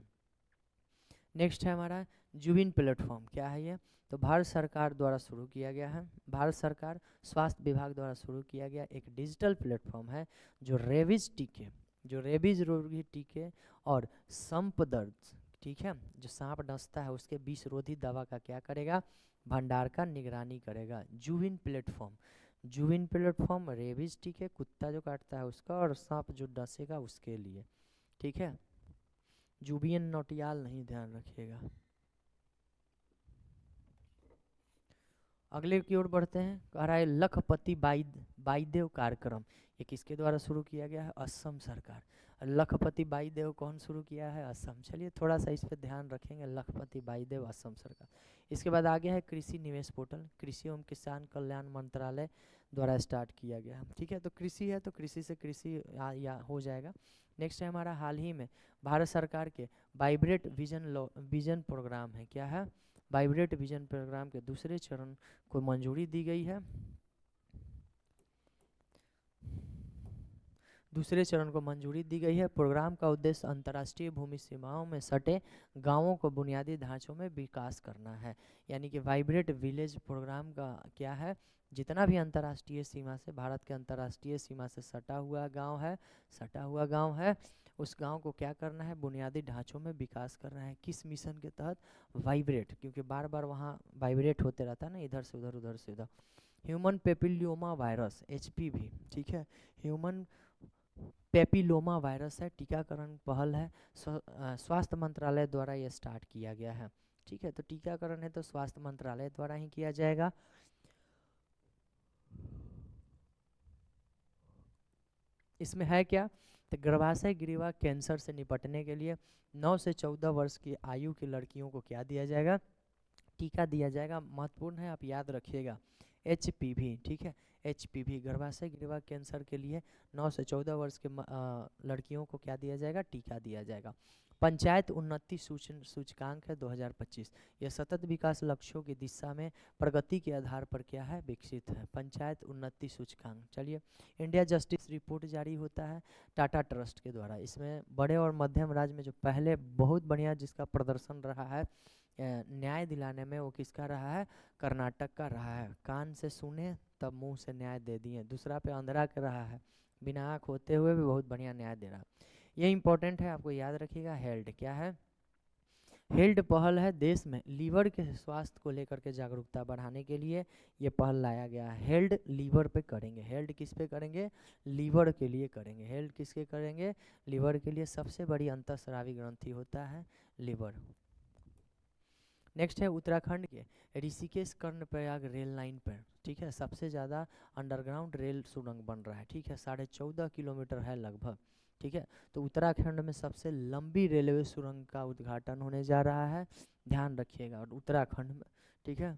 नेक्स्ट है हमारा जुबिन प्लेटफॉर्म। क्या है ये? तो भारत सरकार द्वारा शुरू किया गया है, भारत सरकार स्वास्थ्य विभाग द्वारा शुरू किया गया एक डिजिटल प्लेटफॉर्म है जो रेबीज टीके, जो रेबीज रोगी टीके और संप दर्द, ठीक है, जो सांप डसता है उसके विष रोधी दवा का क्या करेगा? भंडार का निगरानी करेगा। जुबिन प्लेटफॉर्म, जुबिन प्लेटफॉर्म रेबीज टीके, कुत्ता जो काटता है उसका, और सांप जो डसेगा उसके लिए, ठीक है। जुबियन नौटियाल नहीं, ध्यान रखिएगा। अगले की ओर बढ़ते हैं। कह रहा है लखपति बाईदेव कार्यक्रम, ये किसके द्वारा शुरू किया गया है? असम सरकार। लखपति बाईदेव कौन शुरू किया है? असम। चलिए थोड़ा सा इस पर ध्यान रखेंगे, लखपति बाईदेव असम सरकार। इसके बाद आगे है कृषि निवेश पोर्टल, कृषि एवं किसान कल्याण मंत्रालय द्वारा स्टार्ट किया गया, ठीक है। तो कृषि है तो कृषि से कृषि या हो जाएगा। नेक्स्ट है हमारा हाल ही में भारत सरकार के वाइब्रेट विजन प्रोग्राम है। क्या है? वाइब्रेट विजन प्रोग्राम के दूसरे चरण को मंजूरी दी गई है। दूसरे चरण को मंजूरी दी गई है। प्रोग्राम का उद्देश्य अंतर्राष्ट्रीय भूमि सीमाओं में सटे गांवों को बुनियादी ढांचों में विकास करना है। यानी कि वाइब्रेट विलेज प्रोग्राम का क्या है? जितना भी अंतर्राष्ट्रीय सीमा से, भारत के अंतर्राष्ट्रीय सीमा से सटा हुआ गांव है, उस गांव को क्या करना है? बुनियादी ढांचों में विकास करना है। किस मिशन के तहत? वाइब्रेट, क्योंकि बार बार वहाँ वाइब्रेट होते रहता है ना, इधर से उधर उधर से उधर। ह्यूमन पेपिलोमा वायरस HPV, ठीक है, ह्यूमन पेपिलोमा वायरस है, टीकाकरण पहल है, स्वास्थ्य मंत्रालय द्वारा ये स्टार्ट किया गया है, ठीक है। तो टीकाकरण है तो स्वास्थ्य मंत्रालय द्वारा ही किया जाएगा। इसमें है क्या? तो गर्भाशय ग्रीवा कैंसर से निपटने के लिए 9 से 14 वर्ष की आयु की लड़कियों को क्या दिया जाएगा? टीका दिया जाएगा। महत्वपूर्ण है, आप याद रखिएगा, HPV, ठीक है। HPV गर्भाशय ग्रीवा कैंसर के लिए 9 से 14 वर्ष के लड़कियों को क्या दिया जाएगा? टीका दिया जाएगा। पंचायत उन्नति सूचकांक है 2025, यह सतत विकास लक्ष्यों की दिशा में प्रगति के आधार पर क्या है? विकसित है। पंचायत उन्नति सूचकांक। चलिए, इंडिया जस्टिस रिपोर्ट जारी होता है टाटा ट्रस्ट के द्वारा। इसमें बड़े और मध्यम राज्य में जो पहले बहुत बढ़िया जिसका प्रदर्शन रहा है न्याय दिलाने में, वो किसका रहा है? कर्नाटक का रहा है। कान से सुने तब मुंह से न्याय दे दिए, दूसरा पे अंधरा के रहा है, बिना आँख होते हुए भी बहुत बढ़िया न्याय दे रहा। ये इंपॉर्टेंट है, आपको याद रखिएगा। हेल्ड क्या है? हेल्ड पहल है देश में लीवर के स्वास्थ्य को लेकर के जागरूकता बढ़ाने के लिए ये पहल लाया गया है। हेल्ड लीवर पे करेंगे। हेल्ड किस पे करेंगे? लीवर के लिए करेंगे। हेल्ड किसके करेंगे? लीवर के लिए। सबसे बड़ी अंतःस्रावी ग्रंथि होता है लीवर। नेक्स्ट है उत्तराखंड के ऋषिकेश कर्णप्रयाग रेल लाइन पर, ठीक है, सबसे ज़्यादा अंडरग्राउंड रेल सुरंग बन रहा है, ठीक है, 14.5 किलोमीटर है लगभग, ठीक है। तो उत्तराखंड में सबसे लंबी रेलवे सुरंग का उद्घाटन होने जा रहा है, ध्यान रखिएगा, और उत्तराखंड में, ठीक है।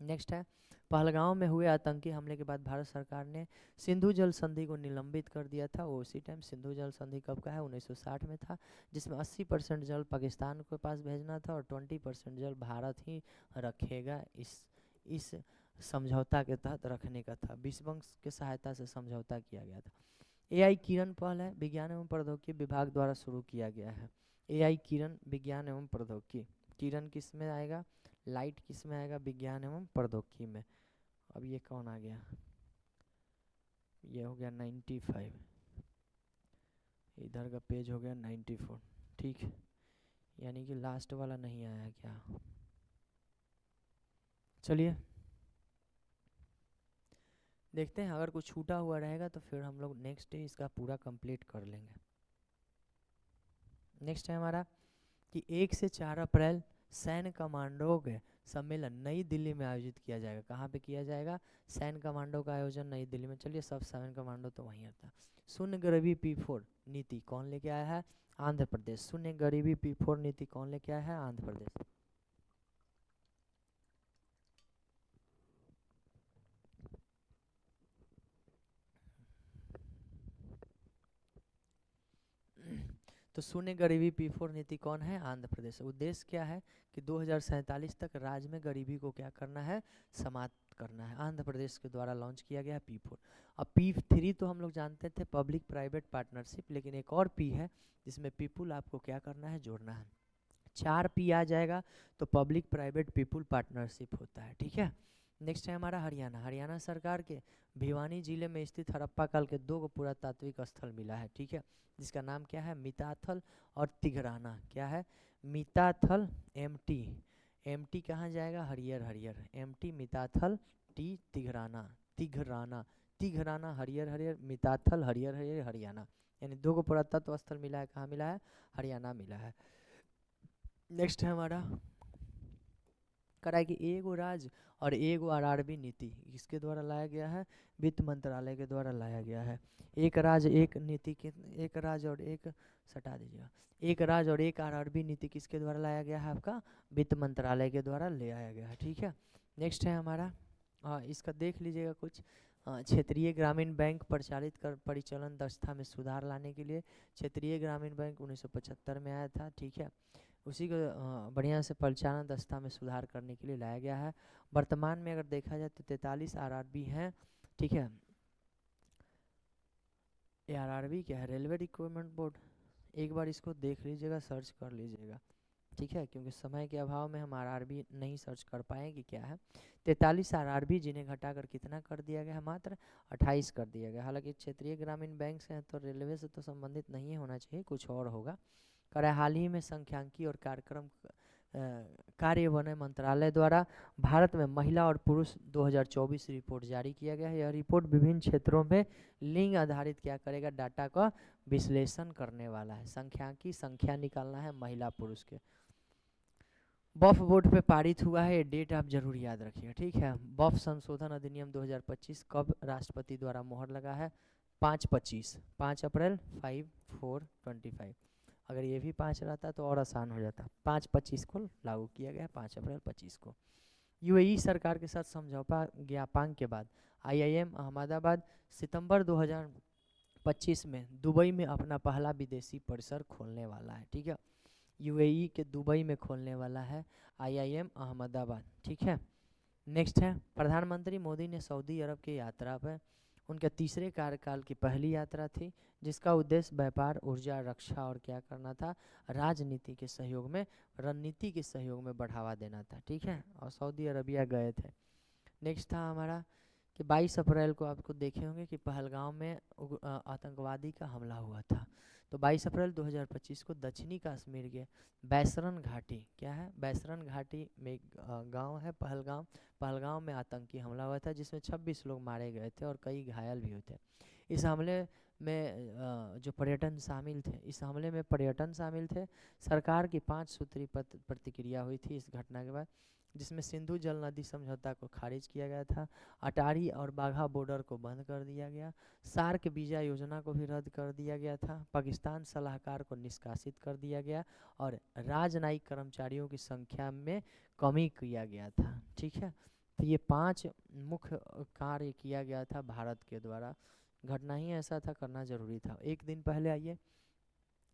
नेक्स्ट है, पहलगांव में हुए आतंकी हमले के बाद भारत सरकार ने सिंधु जल संधि को निलंबित कर दिया था। वो उसी टाइम सिंधु जल संधि कब का है, 1960 में था, जिसमें 80% जल पाकिस्तान के पास भेजना था और 20% जल भारत ही रखेगा, इस समझौता के तहत रखने का था। विश्व बैंक की सहायता से समझौता किया गया था। एआई किरण पहल है, विज्ञान एवं प्रौद्योगिकी विभाग द्वारा शुरू किया गया है। एआई किरण विज्ञान एवं प्रौद्योगिकी, किरण किस में आएगा, लाइट किस में आएगा, विज्ञान एवं प्रौद्योगिकी में। अब ये कौन आ गया, ये हो गया 95, इधर का पेज हो गया 94, ठीक, यानी कि लास्ट वाला नहीं आया क्या। चलिए देखते हैं, अगर कुछ छूटा हुआ रहेगा तो फिर हम लोग नेक्स्ट डे इसका पूरा कंप्लीट कर लेंगे। नेक्स्ट है हमारा कि 1 से 4 अप्रैल सैन्य कमांडो के सम्मेलन नई दिल्ली में आयोजित किया जाएगा। कहाँ पे किया जाएगा, सैन्य कमांडो का आयोजन नई दिल्ली में। चलिए, सब सैन्य कमांडो तो वहीं आता। शून्य गरीबी P4 नीति कौन लेके आया है, आंध्र प्रदेश। शून्य गरीबी P4 नीति कौन लेके आया है, आंध्र प्रदेश। तो शून्य गरीबी P4 नीति कौन है, आंध्र प्रदेश। उद्देश्य क्या है कि 2047 तक राज्य में गरीबी को क्या करना है, समाप्त करना है। आंध्र प्रदेश के द्वारा लॉन्च किया गया P4। अब P3 तो हम लोग जानते थे, पब्लिक प्राइवेट पार्टनरशिप, लेकिन एक और P है जिसमें पीपुल आपको क्या करना है, जोड़ना है। 4 P आ जाएगा तो पब्लिक प्राइवेट पीपुल पार्टनरशिप होता है, ठीक है। नेक्स्ट है हमारा हरियाणा। हरियाणा सरकार के भिवानी जिले में स्थित हड़प्पा काल के 2 पुरातात्विक स्थल मिला है, ठीक है, जिसका नाम क्या है, मिताथल और तिघराना। क्या है, मिताथल MT, MT कहाँ जाएगा, हरियर हरियर, MT मिताथल, T तिघराना, तिघराना, तिघराना हरियर हरियर, मिताथल हरियर हरियर, हरियाणा। यानी 2 पुरातत्व स्थल मिला है, कहाँ मिला है, हरियाणा मिला है। नेक्स्ट है हमारा कराए कि एगो राज और एगो RRB नीति किसके द्वारा लाया गया है, वित्त मंत्रालय के द्वारा लाया गया है। एक राज एक नीति के, एक राज और एक, सटा दीजिएगा, एक राज और एक RRB नीति किसके द्वारा लाया गया है, आपका वित्त मंत्रालय के द्वारा ले आया गया है, ठीक है। नेक्स्ट है हमारा, इसका देख लीजिएगा कुछ, क्षेत्रीय ग्रामीण बैंक परिचालित कर परिचालन दक्षता में सुधार लाने के लिए क्षेत्रीय ग्रामीण बैंक 1975 में आया था, ठीक है। उसी को बढ़िया से परिचालन दक्षता में सुधार करने के लिए लाया गया है। वर्तमान में अगर देखा जाए तो 43 RRB हैं, ठीक है। ये RRB क्या है, रेलवे रिक्रूटमेंट बोर्ड। एक बार इसको देख लीजिएगा, सर्च कर लीजिएगा, ठीक है, क्योंकि समय के अभाव में हम RRB नहीं सर्च कर पाएंगे क्या है। 43 RRB जिन्हें घटाकर कितना कर दिया गया है, मात्र 28 कर दिया गया। हालांकि क्षेत्रीय ग्रामीण बैंक से हैं तो रेलवे से तो संबंधित नहीं होना चाहिए, कुछ और होगा। कराए हाल ही में सांख्यिकी और कार्यक्रम कार्यान्वयन मंत्रालय द्वारा भारत में महिला और पुरुष 2024 रिपोर्ट जारी किया गया है। यह रिपोर्ट विभिन्न क्षेत्रों में लिंग आधारित क्या करेगा, डाटा का विश्लेषण करने वाला है। सांख्यिकी संख्या निकालना है महिला पुरुष के। वक्फ बोर्ड पे पारित हुआ है, डेट आप जरूर याद रखिएगा, ठीक है। वक्फ संशोधन अधिनियम 2025 कब राष्ट्रपति द्वारा मोहर लगा है, 5 अप्रैल 5/4/25। अगर ये भी 5 रहता तो और आसान हो जाता। 5/25 को लागू किया गया, 5 अप्रैल 25 को। UAE सरकार के साथ समझौता ज्ञापन के बाद IIM अहमदाबाद सितंबर 2025 में दुबई में अपना पहला विदेशी परिसर खोलने वाला है, ठीक है। UAE के दुबई में खोलने वाला है IIM अहमदाबाद, ठीक है। नेक्स्ट है, प्रधानमंत्री मोदी ने सऊदी अरब की यात्रा पर, उनके तीसरे कार्यकाल की पहली यात्रा थी, जिसका उद्देश्य व्यापार, ऊर्जा, रक्षा और क्या करना था, राजनीति के सहयोग में, रणनीति के सहयोग में बढ़ावा देना था, ठीक है। और सऊदी अरबिया गए थे। नेक्स्ट था हमारा कि 22 अप्रैल को आपको देखे होंगे कि पहलगाम में आतंकवादी का हमला हुआ था। तो 22 अप्रैल 2025 को दक्षिणी कश्मीर के बैसरन घाटी, क्या है, बैसरन घाटी में एक गाँव है पहलगाम, पहलगाम में आतंकी हमला हुआ था, जिसमें 26 लोग मारे गए थे और कई घायल भी हुए थे। इस हमले में जो पर्यटन शामिल थे, इस हमले में पर्यटन शामिल थे। सरकार की 5 सूत्री प्रतिक्रिया हुई थी इस घटना के बाद, जिसमें सिंधु जल नदी समझौता को खारिज किया गया था, अटारी और बाघा बॉर्डर को बंद कर दिया गया, सार्क वीज़ा योजना को भी रद्द कर दिया गया था, पाकिस्तान सलाहकार को निष्कासित कर दिया गया और राजनयिक कर्मचारियों की संख्या में कमी किया गया था, ठीक है। तो ये 5 मुख्य कार्य किया गया था भारत के द्वारा। घटना ही ऐसा था, करना जरूरी था। एक दिन पहले आइए,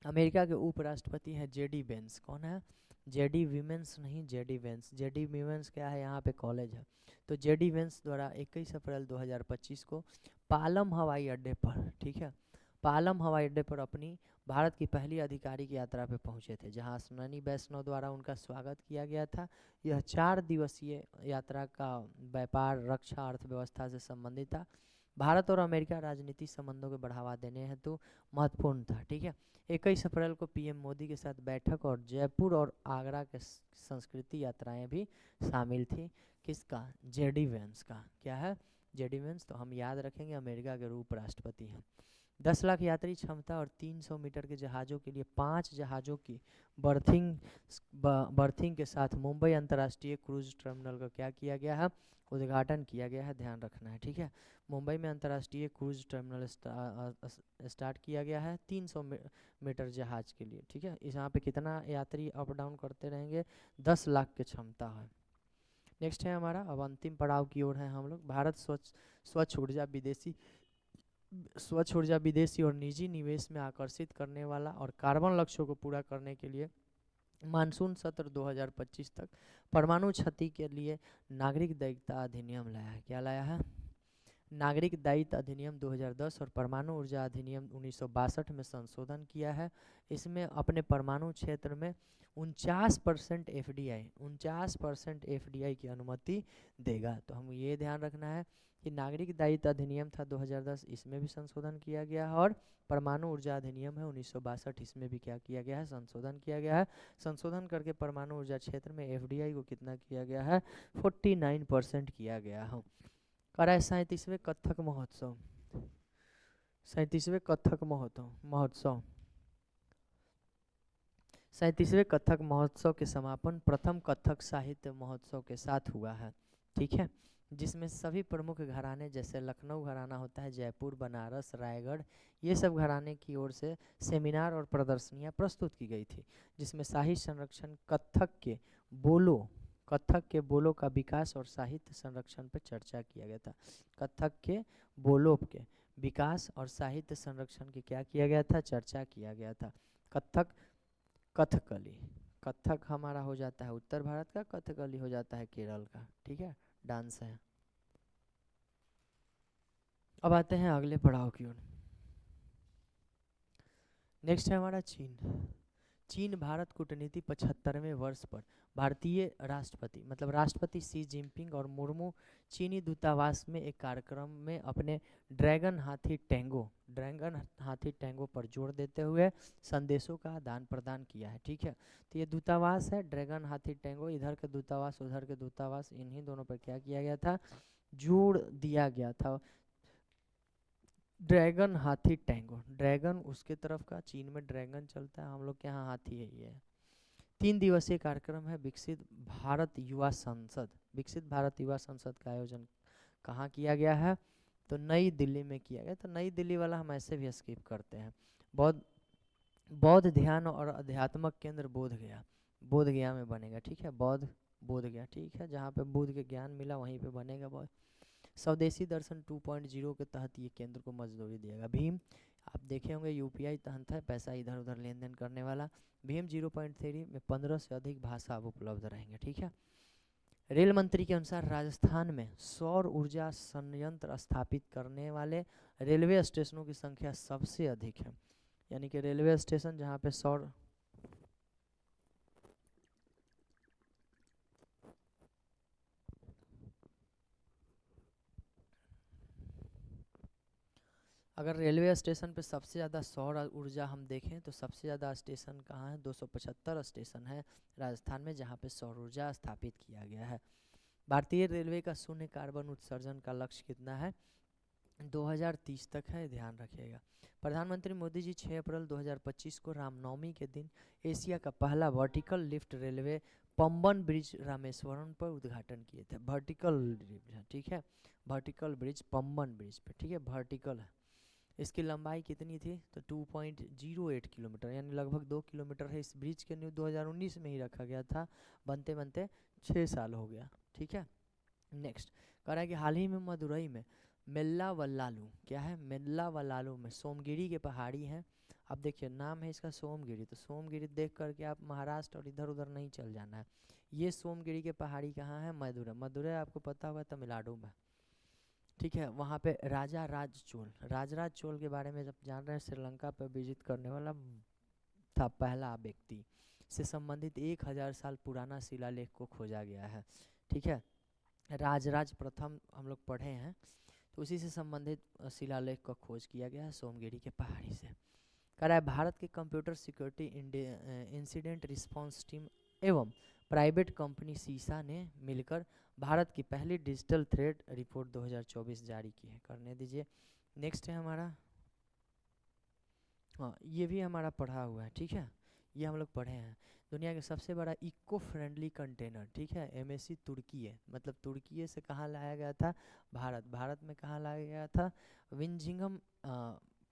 अमेरिका के उपराष्ट्रपति हैं जेडी वेंस। कौन है? जेडी विमेंस नहीं, जेडी वेंस। जेडी विमेंस क्या है? यहाँ पे कॉलेज है। तो जेडी वेंस द्वारा 21 अप्रैल 2025 को पालम हवाई अड्डे पर, ठीक है, पालम हवाई अड्डे पर अपनी भारत की पहली आधिकारिक यात्रा पे पहुंचे थे, जहां ननी वैष्णव द्वारा उनका स्वागत किया गया था। यह 4 दिवसीय यात्रा का व्यापार, रक्षा, अर्थव्यवस्था से संबंधित था। भारत और अमेरिका राजनीतिक संबंधों को बढ़ावा देने हेतु महत्वपूर्ण था, ठीक है। 21 अप्रैल को पीएम मोदी के साथ बैठक और जयपुर और आगरा के संस्कृति यात्राएं भी शामिल थी। किसका? जेडी वेंस का। क्या है? JD Vance. तो हम याद रखेंगे, अमेरिका के उपराष्ट्रपति हैं। 10 लाख यात्री क्षमता और 300 मीटर के जहाज़ों के लिए 5 जहाज़ों की बर्थिंग के साथ मुंबई अंतर्राष्ट्रीय क्रूज टर्मिनल का क्या किया गया है? उद्घाटन किया गया है, ध्यान रखना है, ठीक है। मुंबई में अंतर्राष्ट्रीय क्रूज टर्मिनल स्टार्ट किया गया है 300 मीटर जहाज के लिए, ठीक है। इस यहाँ पे कितना यात्री अप डाउन करते रहेंगे? 10 लाख की क्षमता है। नेक्स्ट है हमारा, अब अंतिम पड़ाव की ओर है हम लोग। भारत स्वच्छ ऊर्जा विदेशी और निजी निवेश में आकर्षित करने वाला और कार्बन लक्ष्यों को पूरा करने के लिए मानसून सत्र 2025 तक परमाणु क्षति के लिए नागरिक दायित्व अधिनियम लाया है। क्या लाया है? नागरिक दायित्व अधिनियम 2010 और परमाणु ऊर्जा अधिनियम 1962 में संशोधन किया है। इसमें अपने परमाणु क्षेत्र में 49% एफडीआई की अनुमति देगा। तो हम ये ध्यान रखना है कि नागरिक दायित्व अधिनियम था 2010, इसमें भी संशोधन किया गया है, और परमाणु ऊर्जा अधिनियम है 1962, इसमें भी क्या किया गया है? संशोधन किया गया है। संशोधन करके परमाणु ऊर्जा क्षेत्र में एफडीआई को कितना किया गया है? 49% किया गया है। करा है 37वें कथक महोत्सव। 37वें कथक महोत्सव 37वें कथक महोत्सव के समापन प्रथम कथक साहित्य महोत्सव के साथ हुआ है, ठीक है, जिसमें सभी प्रमुख घराने, जैसे लखनऊ घराना होता है, जयपुर, बनारस, रायगढ़, ये सब घराने की ओर से सेमिनार और प्रदर्शनियां प्रस्तुत की गई थी, जिसमें साहित्य संरक्षण, कथक के बोलों का विकास और साहित्य संरक्षण पर चर्चा किया गया था। कथक के बोलों के विकास और साहित्य संरक्षण की क्या किया गया था? चर्चा किया गया था। कथकली, कथक हमारा हो जाता है उत्तर भारत का, कथकली हो जाता है केरल का, ठीक है, डांस है। अब आते हैं अगले पड़ाव की ओर। नेक्स्ट है हमारा चीन भारत कूटनीति 75वें वर्ष पर भारतीय राष्ट्रपति, मतलब राष्ट्रपति शी जिनपिंग और मुर्मू चीनी दूतावास में एक कार्यक्रम में अपने ड्रैगन हाथी टैंगो पर जोर देते हुए संदेशों का आदान प्रदान किया है, ठीक है। तो ये दूतावास है ड्रैगन हाथी टैंगो, इधर के दूतावास उधर के दूतावास, इन्हीं दोनों पर क्या किया गया था? जोड़ दिया गया था। ड्रैगन हाथी टैंगो, ड्रैगन उसके तरफ का, चीन में ड्रैगन चलता है, हम लोग के यहाँ हाथी है। ये 3 दिवसीय कार्यक्रम है। विकसित भारत युवा संसद का आयोजन कहाँ किया गया है? तो नई दिल्ली में किया गया। तो नई दिल्ली वाला हम ऐसे भी स्किप करते हैं। बौद्ध ध्यान और अध्यात्मक केंद्र बोध गया में बनेगा, ठीक है, बोध गया, ठीक है, जहाँ पे बुद्ध के ज्ञान मिला वहीं पे बनेगा। स्वदेशी दर्शन 2.0 के तहत ये केंद्र को मंजूरी दिएगा। भीम, आप देखे होंगे यूपीआई तहत है, पैसा इधर उधर लेन देन करने वाला। भीम 0.3 में 15 से अधिक भाषा अब उपलब्ध रहेंगे, ठीक है। रेल मंत्री के अनुसार राजस्थान में सौर ऊर्जा संयंत्र स्थापित करने वाले रेलवे स्टेशनों की संख्या सबसे अधिक है, यानी कि रेलवे स्टेशन जहाँ पे सौर अगर रेलवे स्टेशन पे सबसे ज़्यादा सौर ऊर्जा हम देखें तो सबसे ज़्यादा स्टेशन कहाँ है? 275 स्टेशन है राजस्थान में, जहाँ पे सौर ऊर्जा स्थापित किया गया है। भारतीय रेलवे का शून्य कार्बन उत्सर्जन का लक्ष्य कितना है? 2030 तक है, ध्यान रखिएगा। प्रधानमंत्री मोदी जी 6 अप्रैल 2025 को रामनवमी के दिन एशिया का पहला vertical lift railway Pamban bridge Rameswaram पर उद्घाटन किए थे। वर्टिकल ब्रिज, ठीक है, वर्टिकल ब्रिज पंबन ब्रिज पे, ठीक है, वर्टिकल है। इसकी लंबाई कितनी थी? तो 2.08 किलोमीटर, यानी लगभग 2 किलोमीटर है। इस ब्रिज के न्यू 2019 में ही रखा गया था, बनते बनते 6 साल हो गया, ठीक है। नेक्स्ट कह रहा है कि हाल ही में मदुरई में मेल्लावल्लालू, क्या है मेल्लावल्लालू में सोमगिरी के पहाड़ी हैं। अब देखिए नाम है इसका सोमगिरी, तो सोमगिरी देख करके आप महाराष्ट्र और इधर उधर नहीं चल जाना है। ये सोमगिरी के पहाड़ी कहाँ है, मदुरई। मदुरई आपको पता होगा तमिलनाडु में, ठीक है। वहाँ पे राजा राज चोल, राजराज चोल के बारे में जब जान रहे हैं, श्रीलंका पर विजिट करने वाला था पहला व्यक्ति, से संबंधित 1000 साल पुराना शिलालेख को खोजा गया है, ठीक है। राजराज प्रथम हम लोग पढ़े हैं, तो उसी से संबंधित शिलालेख का खोज किया गया है सोमगिरी के पहाड़ी से। कह रहा है भारत के computer security incident response team एवं प्राइवेट कंपनी सीसा ने मिलकर भारत की पहली डिजिटल थ्रेड रिपोर्ट 2024 जारी की है। करने दीजिए। नेक्स्ट है हमारा, हाँ ये भी हमारा पढ़ा हुआ है, ठीक है, ये हम लोग पढ़े हैं। दुनिया के सबसे बड़ा इको फ्रेंडली कंटेनर, ठीक है, एमएससी तुर्की है, मतलब तुर्की से कहाँ लाया गया था, भारत। भारत में कहाँ लाया गया था, विंझिंगम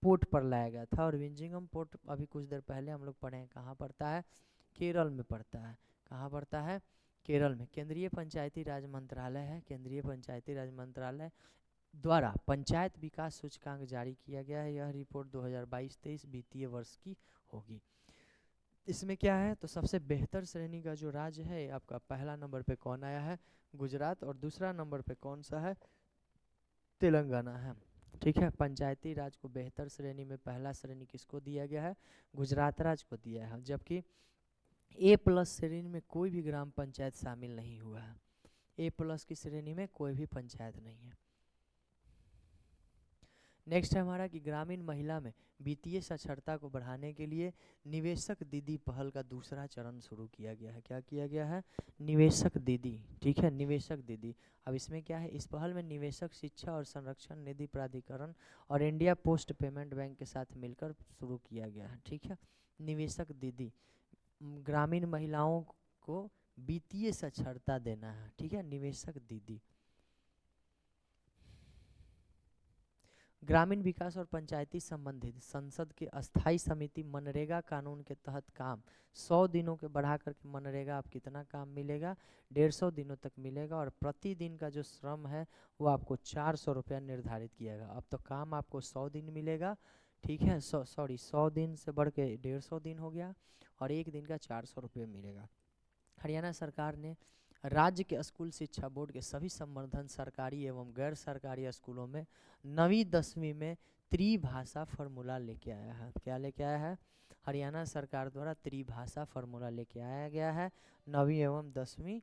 पोर्ट पर लाया गया था। और विंझिंगम पोर्ट अभी कुछ देर पहले हम लोग पढ़े हैं, कहाँ पड़ता है, केरल में पड़ता है। कहाँ पड़ता है, केरल में। केंद्रीय पंचायती राज मंत्रालय है, केंद्रीय पंचायती राज मंत्रालय द्वारा पंचायत विकास सूचकांक जारी किया गया है। यह रिपोर्ट 2022-23 वित्तीय वर्ष की होगी। इसमें क्या है, तो सबसे बेहतर श्रेणी का जो राज्य है आपका, पहला नंबर पे कौन आया है, गुजरात, और दूसरा नंबर पे कौन सा है, तेलंगाना है, ठीक है। पंचायती राज को बेहतर श्रेणी में पहला श्रेणी किसको दिया गया है, गुजरात राज्य को दिया है। जबकि A+ श्रेणी में कोई भी ग्राम पंचायत शामिल नहीं हुआ है। A+ की श्रेणी में कोई भी पंचायत नहीं है। नेक्स्ट है हमारा कि ग्रामीण महिला में वित्तीय साक्षरता को बढ़ाने के लिए निवेशक दीदी पहल का दूसरा चरण शुरू किया गया है। क्या किया गया है, निवेशक दीदी, ठीक है, निवेशक दीदी। अब इसमें क्या है, इस पहल में निवेशक शिक्षा और संरक्षण निधि प्राधिकरण और इंडिया पोस्ट पेमेंट बैंक के साथ मिलकर शुरू किया गया है, ठीक है। निवेशक दीदी, ग्रामीण महिलाओं को वित्तीय साक्षरता देना है, ठीक है, निवेशक दीदी। ग्रामीण विकास और पंचायती संबंधित संसद की अस्थाई समिति मनरेगा कानून के तहत काम 100 दिनों के बढ़ा करके मनरेगा आप कितना काम मिलेगा, 150 दिनों तक मिलेगा। और प्रतिदिन का जो श्रम है वो आपको 400 रुपया निर्धारित किया गया। अब तो काम आपको 100 दिन मिलेगा, ठीक है, 100 दिन से बढ़ के 150 दिन हो गया, और एक दिन का 400 रुपये मिलेगा। हरियाणा सरकार ने राज्य के स्कूल शिक्षा बोर्ड के सभी संवर्धन सरकारी एवं गैर सरकारी स्कूलों में 9वीं 10वीं में त्रिभाषा फार्मूला लेके आया है। क्या लेके आया है, हरियाणा सरकार द्वारा त्रिभाषा फार्मूला लेके आया गया है 9वीं एवं 10वीं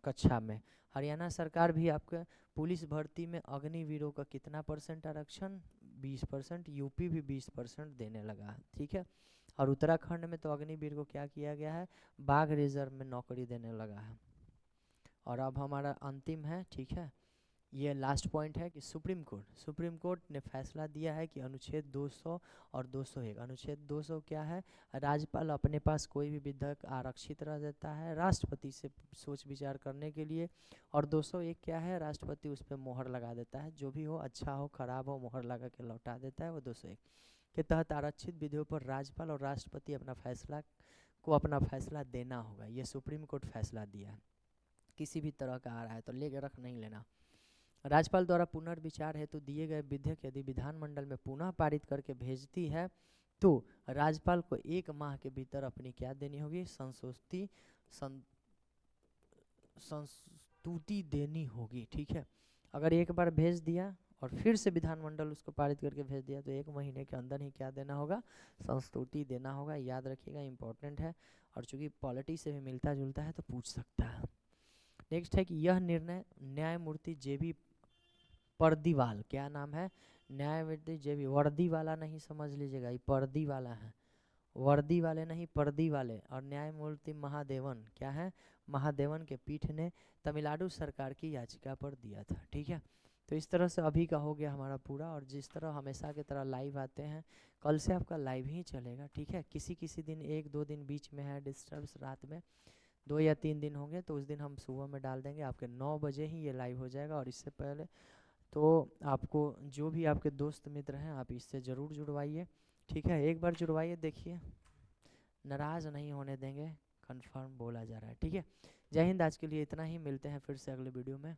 कक्षा में। हरियाणा सरकार भी आपके पुलिस भर्ती में अग्निवीरों का कितना % आरक्षण, 20%, यूपी भी 20% देने लगा है, ठीक है। और उत्तराखंड में तो अग्निवीर को क्या किया गया है, बाघ रिजर्व में नौकरी देने लगा है। और अब हमारा अंतिम है, ठीक है, ये लास्ट पॉइंट है कि सुप्रीम कोर्ट ने फैसला दिया है कि अनुच्छेद 200 और 201, अनुच्छेद 200 क्या है, राज्यपाल अपने पास कोई भी विधेयक आरक्षित रह देता है राष्ट्रपति से सोच विचार करने के लिए। और 201 क्या है, राष्ट्रपति उस पर मोहर लगा देता है, जो भी हो, अच्छा हो खराब हो, मोहर लगा के लौटा देता है। वो 201 के तहत आरक्षित विधियों पर राज्यपाल और राष्ट्रपति अपना फैसला देना होगा। ये सुप्रीम कोर्ट फैसला दिया है। किसी भी तरह का आ रहा है तो लेके रख नहीं लेना। राज्यपाल द्वारा पुनर्विचार हेतु दिए गए विधेयक यदि विधानमंडल में पुनः पारित करके भेजती है तो राज्यपाल को 1 माह के भीतर अपनी क्या देनी होगी, संस्तुति देनी होगी, ठीक है। अगर एक बार भेज दिया और फिर से विधानमंडल उसको पारित करके भेज दिया तो 1 महीने के अंदर ही क्या देना होगा, संस्तुति देना होगा। याद रखिएगा, इंपॉर्टेंट है, और चूंकि पॉलिटी से भी मिलता जुलता है तो पूछ सकता है। नेक्स्ट है कि यह निर्णय न्यायमूर्ति JB पर्दीवाल, क्या नाम है, न्यायमूर्ति JB, वर्दी वाला नहीं समझ लीजिएगा, ये पर्दी वाला है, वर्दी वाले नहीं, पर्दी वाले। और न्यायमूर्ति महादेवन, क्या है, महादेवन के पीठ ने तमिलनाडु सरकार की याचिका पर दिया था, ठीक है। तो इस तरह से अभी का हो गया हमारा पूरा। और जिस तरह हमेशा की तरह लाइव आते हैं, कल से आपका लाइव ही चलेगा, ठीक है। किसी दिन 1-2 दिन बीच में है डिस्टर्ब्स, रात में 2 या 3 दिन होंगे, तो उस दिन हम सुबह में डाल देंगे, आपके 9 बजे ही ये लाइव हो जाएगा। और इससे पहले तो आपको जो भी आपके दोस्त मित्र हैं आप इससे ज़रूर जुड़वाइए, ठीक है। एक बार जुड़वाइए, देखिए नाराज़ नहीं होने देंगे, कंफर्म बोला जा रहा है। ठीक है, जय हिंद। आज के लिए इतना ही, मिलते हैं फिर से अगले वीडियो में।